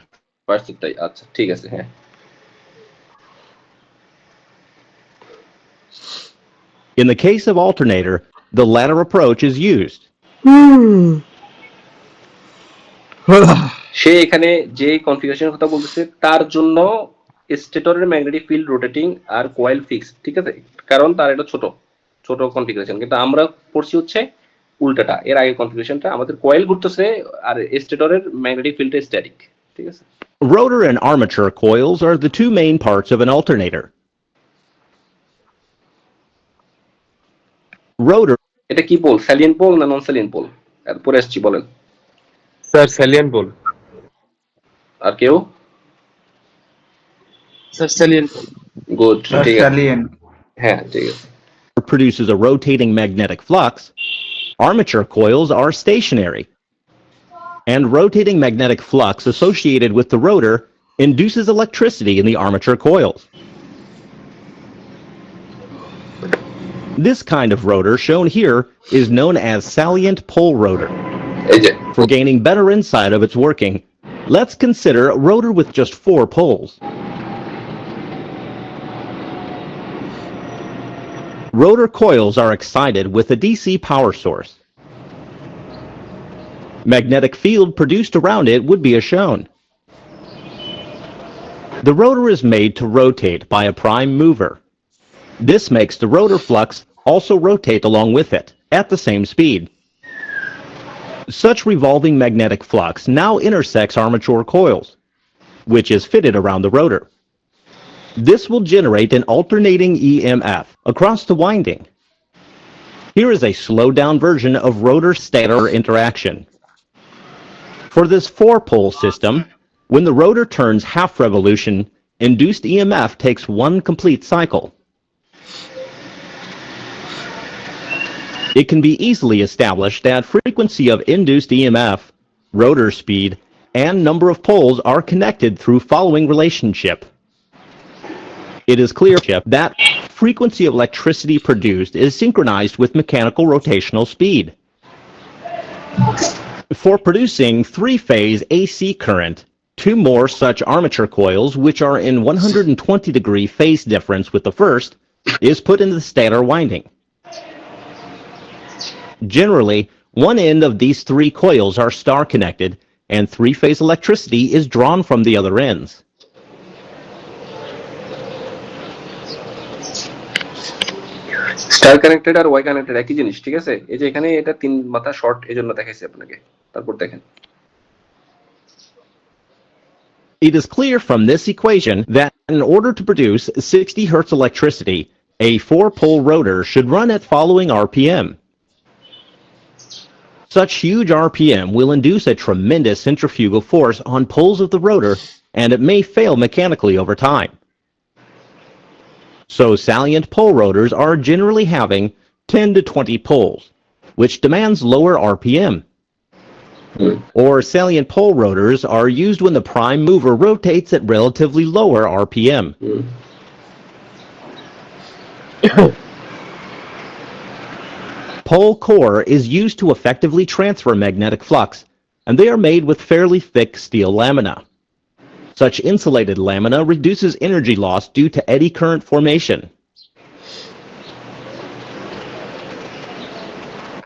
ফার্স্টেরটাই, আচ্ছা ঠিক আছে, হ্যাঁ। In the case of alternator, the latter approach is used. সে এখানে যে কনফিগারেশনের কথা বলতেছে তার জন্য স্টেটরের ম্যাগনেটিক ফিল্ড রোটেটিং আর কয়েল ফিক্স, ঠিক আছে? কারণ তার এটা ছোট কনফিগারেশন, কিন্তু আমরা পড়ছি হচ্ছে উল্টাটা, এর আগে কনফিগারেশনটা আমাদের কয়েল ঘুরতেছে আর স্টেটরের ম্যাগনেটিক ফিল্ডটা স্ট্যাটিক, ঠিক আছে? Rotor and armature coils are the two main parts of an alternator. Rotor এটা কি পোল, স্যালিয়েন পোল না নন স্যালিয়েন পোল? এরপরে আসছি, বলেন। Sir স্যালিয়ান pole. আর কেউ? Sir salient. গুড, ঠিক আছে, সালিয়েন হ্যাঁ ঠিক আছে। produces a rotating magnetic flux. Armature coils are stationary. And rotating magnetic flux associated with the rotor induces electricity in the armature coils. This kind of rotor shown here is known as salient pole rotor. এই যে For gaining better insight of its working, let's consider a rotor with just 4 poles. Rotor coils are excited with a DC power source. Magnetic field produced around it would be as shown. The rotor is made to rotate by a prime mover. This makes the rotor flux also rotate along with it at the same speed. Such revolving magnetic flux now intersects armature coils, which is fitted around the rotor. This will generate an alternating EMF across the winding. Here is a slowed-down version of rotor-stator interaction. For this 4-pole system, when the rotor turns half revolution, induced EMF takes one complete cycle. It can be easily established that frequency of induced EMF, rotor speed, and number of poles are connected through following relationship. It is clear that frequency of electricity produced is synchronized with mechanical rotational speed. For producing 3-phase AC current, 2 more such armature coils, which are in 120-degree phase difference with the first, is put into the stator winding. Generally, one end of these 3 coils are star-connected, and 3-phase electricity is drawn from the other ends. Star connected আর Y connected একই জিনিস, ঠিক আছে? এই যে এখানে এটা 3 মাথা শর্ট, এজন্য দেখাইছি আপনাকে। তারপর দেখেন, It is clear from this equation that in order to produce 60 Hz electricity, a 4-pole rotor should run at following RPM. Such huge RPM will induce a tremendous centrifugal force on poles of the rotor, and it may fail mechanically over time. So salient pole rotors are generally having 10 to 20 poles, which demands lower RPM. Or salient pole rotors are used when the prime mover rotates at relatively lower RPM. Pole core is used to effectively transfer magnetic flux, and they are made with fairly thick steel lamina. Such insulated lamina reduces energy loss due to eddy current formation.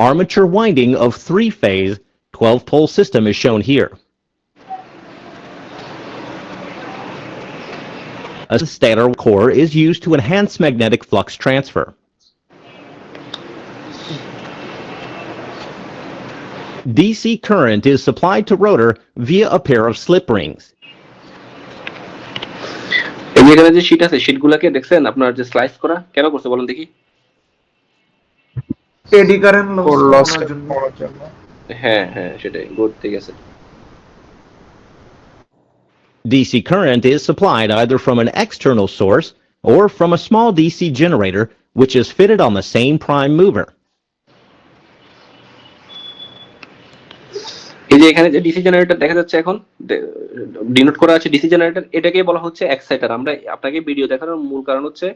Armature winding of 3-phase 12-pole system is shown here. A stator core is used to enhance magnetic flux transfer. DC current is supplied to rotor via a pair of slip rings. এই যে এখানে যে sheet আছে, শীটগুলোকে দেখছেন আপনার যে slice করা কেন করছে বলেন দেখি? এডি কারেন্ট লস করার জন্য। হ্যাঁ হ্যাঁ, সেটাই, গুড, ঠিক আছে। DC current is supplied either from an external source or from a small DC generator which is fitted on the same prime mover. এই যে এখানে যে ডিসি জেনারেটর দেখা যাচ্ছে এখন ডিনোট করা আছে ডিসি জেনারেটর, এটাকে বলা হচ্ছে এক্সাইটার। আমরা আপনাকে ভিডিও দেখানোর মূল কারণ হচ্ছে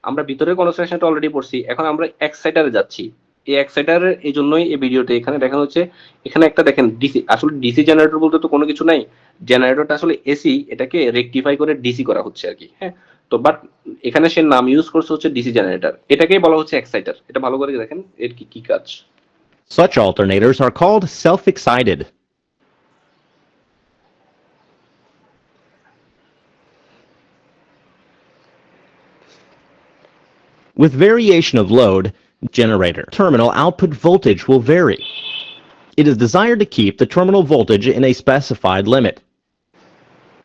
আমরা ভিতরে কনস্ট্রাকশনটা অলরেডি পড়ছি, এখন আমরা এক্সাইটারে যাচ্ছি। এই এক্সাইটারের এই জন্যই এই ভিডিওতে এখানে দেখানো হচ্ছে। এখানে একটা দেখেন ডিসি, আসলে ডিসি জেনারেটর বলতে তো কোনো কিছু নাই, জেনারেটরটা আসলে এসি, এটাকে রেকটিফাই করে ডিসি করা হচ্ছে আর কি। হ্যাঁ, তো বাট এখানে সে নাম ইউজ করছে হচ্ছে ডিসি জেনারেটর, এটাকেই বলা হচ্ছে এক্সাইটার। এটা ভালো করে দেখেন এর কি কি কাজ। Such alternators are called self-excited. With variation of load, generator. Terminal output voltage will vary. It is desired to keep the terminal voltage in a specified limit.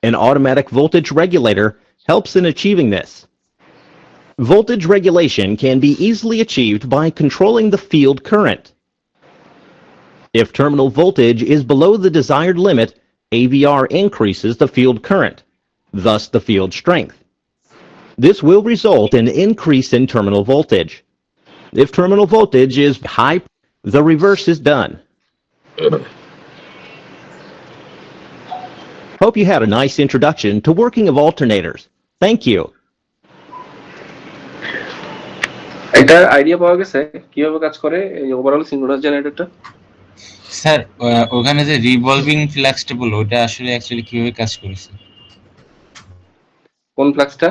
An automatic voltage regulator helps in achieving this. Voltage regulation can be easily achieved by controlling the field current. If terminal voltage is below the desired limit, AVR increases the field current, thus the field strength. This will result in increase in terminal voltage. If terminal voltage is high, the reverse is done. Hope you had a nice introduction to working of alternators. Thank you. একটা idea পাওয়া গেছে কিভাবে কাজ করে এই overall synchronous জেনারেটরটা? Sir ওখানে যে revolving flux table ওটা আসলে অ্যাকচুয়ালি কিভাবে কাজ করেছে? কোন ফ্লাক্সটা?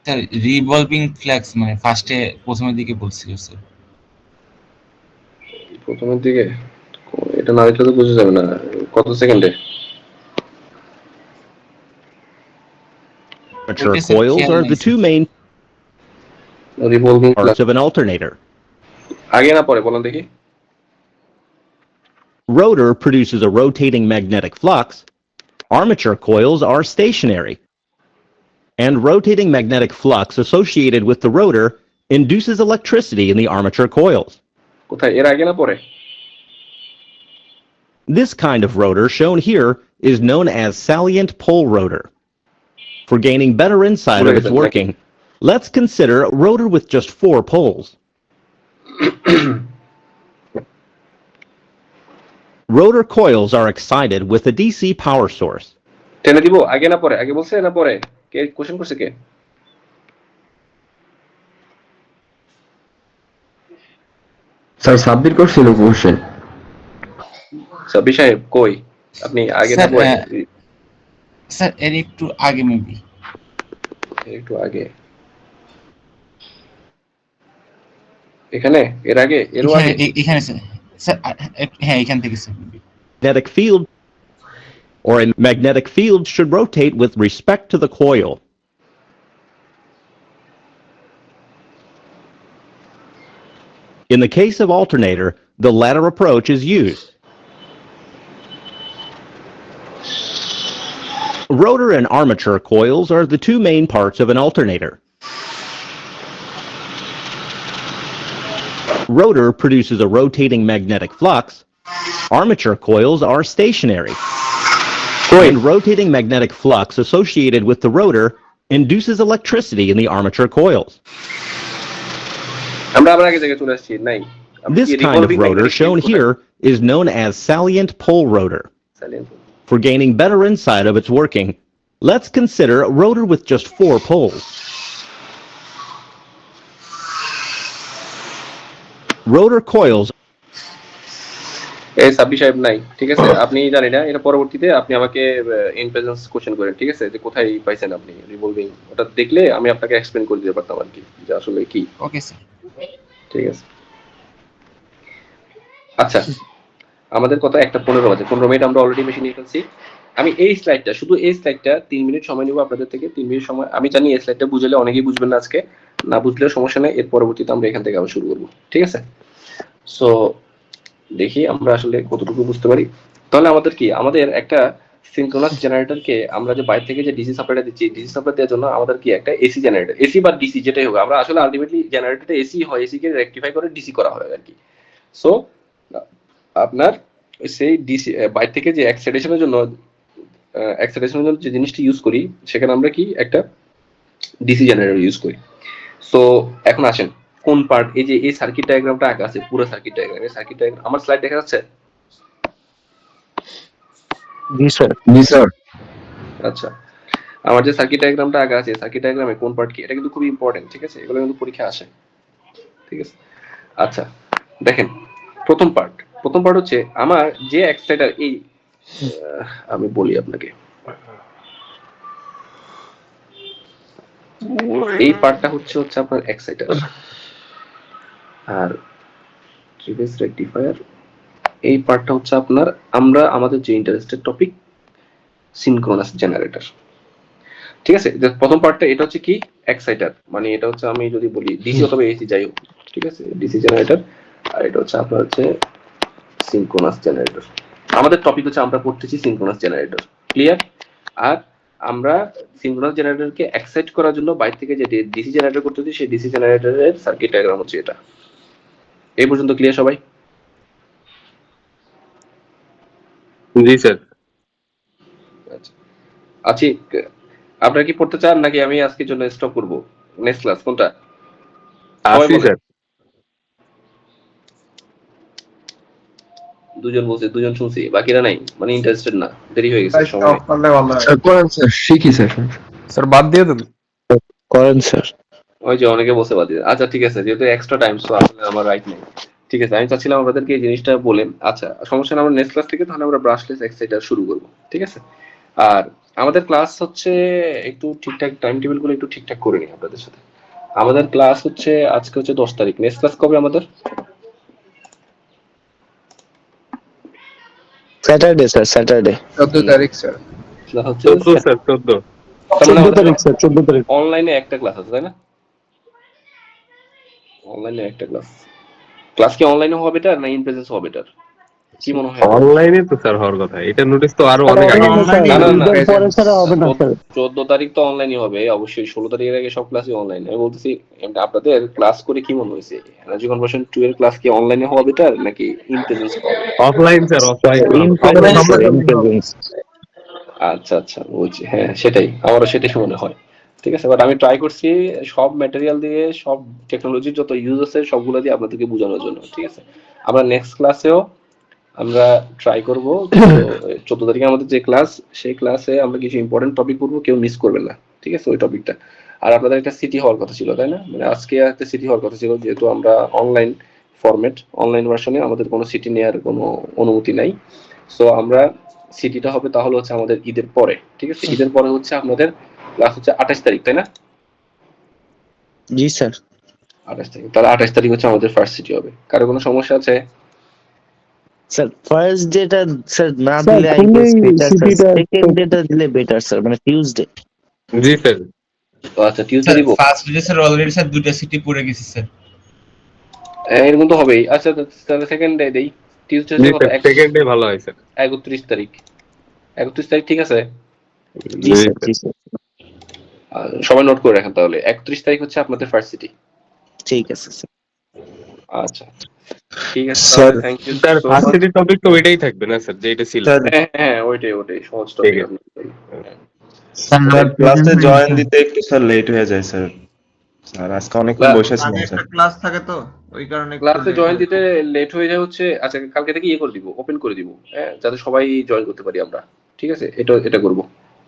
স্যার রিভলভিং ফ্লাক্স মানে ফার্স্টে প্রথমের দিকে বলছিল স্যার। প্রথমের দিকে এটা না দেখলে তো বোঝা যাবে না। কত সেকেন্ডে? Armature coils are the two main revolving parts of an alternator. আগে না পরে বলেন দেখি। Rotor produces a rotating magnetic flux. Armature coils are stationary. And rotating magnetic flux associated with the rotor induces electricity in the armature coils. কোথায় এর আগে না পরে? This kind of rotor shown here is known as salient pole rotor. For gaining better insight of its working, let's consider a rotor with just 4 poles. Rotor coils are excited with a DC power source. টেনে দিব আগে না পরে? আগে বলছে না পরে? কে question করছে কে? স্যার সাব্বির করছিল কোশ্চেন। সাব্বির সাহেব কই? আপনি আগে না পরে? স্যার এর একটু আগে মেবি। একটু আগে। এখানে এর আগে এর আগে এখানে স্যার হ্যাঁ এখান থেকে sir. Magnetic field or a magnetic field should rotate with respect to the coil. In the case of alternator, the latter approach is used. Rotor and armature coils are the two main parts of an alternator. Rotor produces a rotating magnetic flux. Armature coils are stationary. And rotating magnetic flux associated with the rotor induces electricity in the armature coils. আমরা আবার আগে জায়গায় চলে আসছি নাই। This kind of rotor shown here is known as salient pole rotor. For gaining better insight of its working, let's consider a rotor with just 4 poles. Rotor coils. এই সাব্বির সাহেব নাই, ঠিক আছে? আপনি জানি না, এটা পরবর্তীতে আপনি আমাকে ইন প্রেজেন্স কোশ্চেন করেন, ঠিক আছে? যে কোথায় পাইছেন আপনি রিভলভিং, ওটা দেখলে আমি আপনাকে এক্সপ্লেইন করে দিতে পারতাম আর কি, যে আসলে কি। ওকে স্যার, ঠিক আছে। আচ্ছা, আমাদের কত? 1:15 বাজে। 15 মিনিট আমরা অলরেডি মেশিন নিয়ে ফেলছি। আমি এই স্লাইডটা, শুধু এই স্লাইডটা 3 মিনিট সময় নেব আপনাদের থেকে। 3 মিনিট সময়। আমি জানি এই স্লাইডটা বুঝলে অনেকেই বুঝবেন না আজকে, না বুঝলেও সমস্যা নেই, এর পরবর্তীতে আমরা এখান থেকে আবার শুরু করব, ঠিক আছে? সো দেখি আমরা আসলে কতটুকু বুঝতে পারি। তাহলে আমাদের কি, আমাদের একটা সিনক্রোনাস জেনারেটরকে আমরা যে বাইরে থেকে যে ডিসি সাপ্লাইটা দিচ্ছি, ডিসি সাপ্লাই দেওয়ার জন্য আমাদের কি একটা এসি জেনারেটর, এসি বা ডিসি যেটাই হোক, আমরা আসলে আলটিমেটলি জেনারেটরটা এসি হয়, এসি কে রেকটিফাই করে ডিসি করা হয় আর কি। সো আপনার সেই ডিসি বাইরে থেকে যে এক্সাইটেশনের জন্য যে জিনিসটা ইউজ করি, সেখানে আমরা কি একটা ডিসি জেনারেটর ইউজ করি। সো এখন আসেন কোন পার্ট, এই যে এই সার্কিট ডায়াগ্রামটা আঁকা আছে, পুরো সার্কিট ডায়াগ্রাম, এই সার্কিট ডায়াগ্রাম আমার স্লাইড দেখা যাচ্ছে? জি স্যার। জি স্যার। আচ্ছা, আমার যে সার্কিট ডায়াগ্রামটা আঁকা আছে, সার্কিট ডায়াগ্রামে কোন পার্ট কি, এটা কিন্তু খুবই ইম্পর্টেন্ট, ঠিক আছে? এগুলো কিন্তু পরীক্ষা আসে, ঠিক আছে? আচ্ছা দেখেন, প্রথম পার্ট হচ্ছে আমার যে এক্সাইটার, এই আমি বলি আপনাকে, এই পার্টটা হচ্ছে আপনার এক্সাইটার, আর রিভার্স রেকটিফায়ার এই পার্টটা হচ্ছে আপনার, আমরা আমাদের যে ইন্টারেস্টেড টপিক সিনক্রোনাস জেনারেটর, ঠিক আছে? প্রথম পার্টটা এটা হচ্ছে কি এক্সাইটার, মানে এটা হচ্ছে আমি যদি বলি ডিসি অথবা এসি যাই হোক, ঠিক আছে, ডিসি জেনারেটর। আর এটা হচ্ছে আপনার হচ্ছে সিনক্রোনাস জেনারেটর। আমাদের টপিক হচ্ছে আমরা পড়তেছি সিনক্রোনাস জেনারেটর, ক্লিয়ার? আর আমরা সিনক্রোনাস জেনারেটরকে এক্সাইট করার জন্য বাইরে থেকে যে ডিসি জেনারেটর করতেছি সেই ডিসি জেনারেটরের সার্কিট ডায়াগ্রাম হচ্ছে এটা। এই পর্যন্ত ক্লিয়ার সবাই? জি স্যার। আচ্ছা, আছি। আপনারা কি পড়তে চান নাকি আমি আজকের জন্য স্টপ করব? নেক্সট ক্লাস কোনটা? সবাই আসি বলেন। স্যার। দুজন বলছে, দুজন শুনছি, বাকিরা নাই, মানে ইন্টারেস্টেড না, দেরি হয়ে গেছে সময়। স্টপ করলে ভালো হয়। স্যার করেন স্যার, শিখি স্যার। স্যার বাদ দিয়ে দেন। করেন স্যার। ওই যে অনেকে বসে বাদ দিয়ে। আচ্ছা ঠিক আছে, যেহেতু এক্সট্রা টাইম, সো আসলে আমার রাইট নেই। ঠিক আছে, আমি চাচ্ছিলাম আপনাদেরকে এই জিনিসটা বলেন। আচ্ছা সমস্যা না, আমরা নেক্সট ক্লাস থেকে তাহলে আমরা ব্রাশলেস এক্সাইটার শুরু করব, ঠিক আছে? আর আমাদের ক্লাস হচ্ছে একটু ঠিকঠাক টাইম টেবিল গুলো একটু ঠিকঠাক করে নিই আপনাদের সাথে। আমাদের ক্লাস হচ্ছে আজকে হচ্ছে 10 তারিখ, নেক্সট ক্লাস কবে আমাদের? স্যাটারডে স্যার, স্যাটারডে 14 তারিখ স্যার। ক্লাস হচ্ছে 14 স্যার, 14। 14 তারিখ স্যার, 14 তারিখ। অনলাইনে একটা ক্লাস আছে তাই না? অনলাইনে একটা ক্লাস। ক্লাস কি অনলাইনে হবে বেটার না ইন প্রেজেন্স হবে বেটার? কি মনে হয়? অনলাইনে তো স্যার হওয়ার কথা, এটা নোটিস তো আরো অনেক আগে। না না না, পরে স্যার হবে না স্যার। 14 তারিখ তো অনলাইনই হবে অবশ্যই, 16 তারিখের আগে সব ক্লাসই অনলাইন। আমি বলতেছি আপনাদের ক্লাস করে কি মনে হয়েছে, এনার্জি কনভার্সন 2 এর ক্লাস কি অনলাইনে হওয়া বেটার নাকি ইন প্রেজেন্স হবে? Offline sir, offline. In presence sir, in presence. আচ্ছা আচ্ছা, বুঝছি, হ্যাঁ সেটাই, আমারও সেটাই মনে হয়। ঠিক আছে, বাট আমি ট্রাই করছি সব ম্যাটেরিয়াল দিয়ে, সব টেকনোলজির যত ইউজ আছে সবগুলো দিয়ে আপনাদেরকে বোঝানোর জন্য। ঠিক আছে, আমরা নেক্সট ক্লাসেও আমরা ট্রাই করব। 14 তারিখে আমাদের যে ক্লাস, সেই ক্লাসে আমরা কিছু ইম্পর্টেন্ট টপিক পড়বো, কেউ মিস করবেন না, ঠিক আছে ওই টপিকটা। আর আপনাদের একটা সিটি হওয়ার কথা ছিল তাই না? মানে আজকে একটা সিটি হওয়ার কথা ছিল, যেহেতু আমরা অনলাইন ফরম্যাট, অনলাইন ভার্সনে আমাদের কোনো সিটি নেওয়ার কোনো অনুমতি নাই। সো আমরা সিটিটা হবে তাহলে হচ্ছে আমাদের ঈদের পরে, ঠিক আছে? ঈদের পরে হচ্ছে আপনাদের ক্লাস হচ্ছে 28 তারিখ তাই না? জি স্যার। 28 তারিখ, তাহলে 28 তারিখ হচ্ছে আমাদের ফার্স্ট সিটি হবে। কারো কোনো সমস্যা আছে? স্যার ফার্স্ট ডেটা স্যার না স্যার, দিলে আই খুললেই গেস বেটার স্যার, সিটিটা সেকেন্ড ডেটা দিলে বেটার স্যার, মানে টিউসডে। জি স্যার। তো আচ্ছা টিউসডে স্যার দিব। First day sir already sir দুটো সিটি পড়ে গেছে স্যার। এরকম তো হবেই। আচ্ছা তাহলে সেকেন্ড ডে দেই, টিউসডে জি কত? স্যার, সেকেন্ড ডে ভালো হয় স্যার। 31 তারিখ। 31 তারিখ ঠিক আছে? জি স্যার, জি স্যার। সবাই নোট করে রাখেন তাহলে, 31 তারিখ হচ্ছে আপনাদের ফার্স্ট সিটি। ঠিক আছে স্যার। আচ্ছা ঠিক আছে স্যার, তাহলে, thank you sir so first much. সিটির টপিক তো ওইটাই থাকবে না স্যার, যেটা ছিল? হ্যাঁ হ্যাঁ, ওইটাই সহজ ঠিক টপিক। আছে। স্যার ক্লাসে জয়েন দিতে একটু স্যার লেট হয়ে যায় স্যার। স্যার আজকে অনেকক্ষণ বসেছিলাম আগে স্যার। একটা ক্লাস থাকে তো ওই কারণে একটু ক্লাসে late জয়েন হয়। দিতে লেট হয়ে যায় হচ্ছে। আচ্ছা কালকে থেকে ইয়ে করে দিব, ওপেন করে দিব, হ্যাঁ, যাতে সবাই জয়েন করতে পারি আমরা। ঠিক আছে, এটা করবো,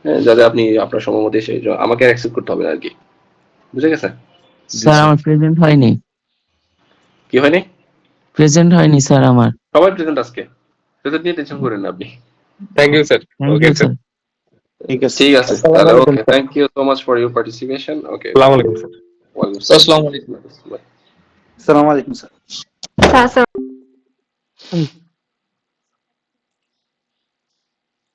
হ্যাঁ, যাতে আপনি আপনার সময় মতো এসে আমাকে অ্যাকসেপ্ট করতে হবে না আর কি, বুঝে গেছে? স্যার আমার প্রেজেন্ট হয়নি, কি হয়নি? প্রেজেন্ট হয়নি স্যার আমার। সবাই প্রেজেন্ট আজকে, প্রেজেন্ট নিয়ে টেনশন করেন না আপনি। Thank you sir. Thank okay you sir. Sir. ঠিক আছে। ঠিক আছে আসসালামু তাহলে, আলাইকুম okay, sir. Thank you so much for your participation. Okay, আসসালামু আলাইকুম স্যার। ওয়ালাইকুম আসসালামু আলাইকুম। আসসালাম। আসসালামু আলাইকুম স্যার। স্যার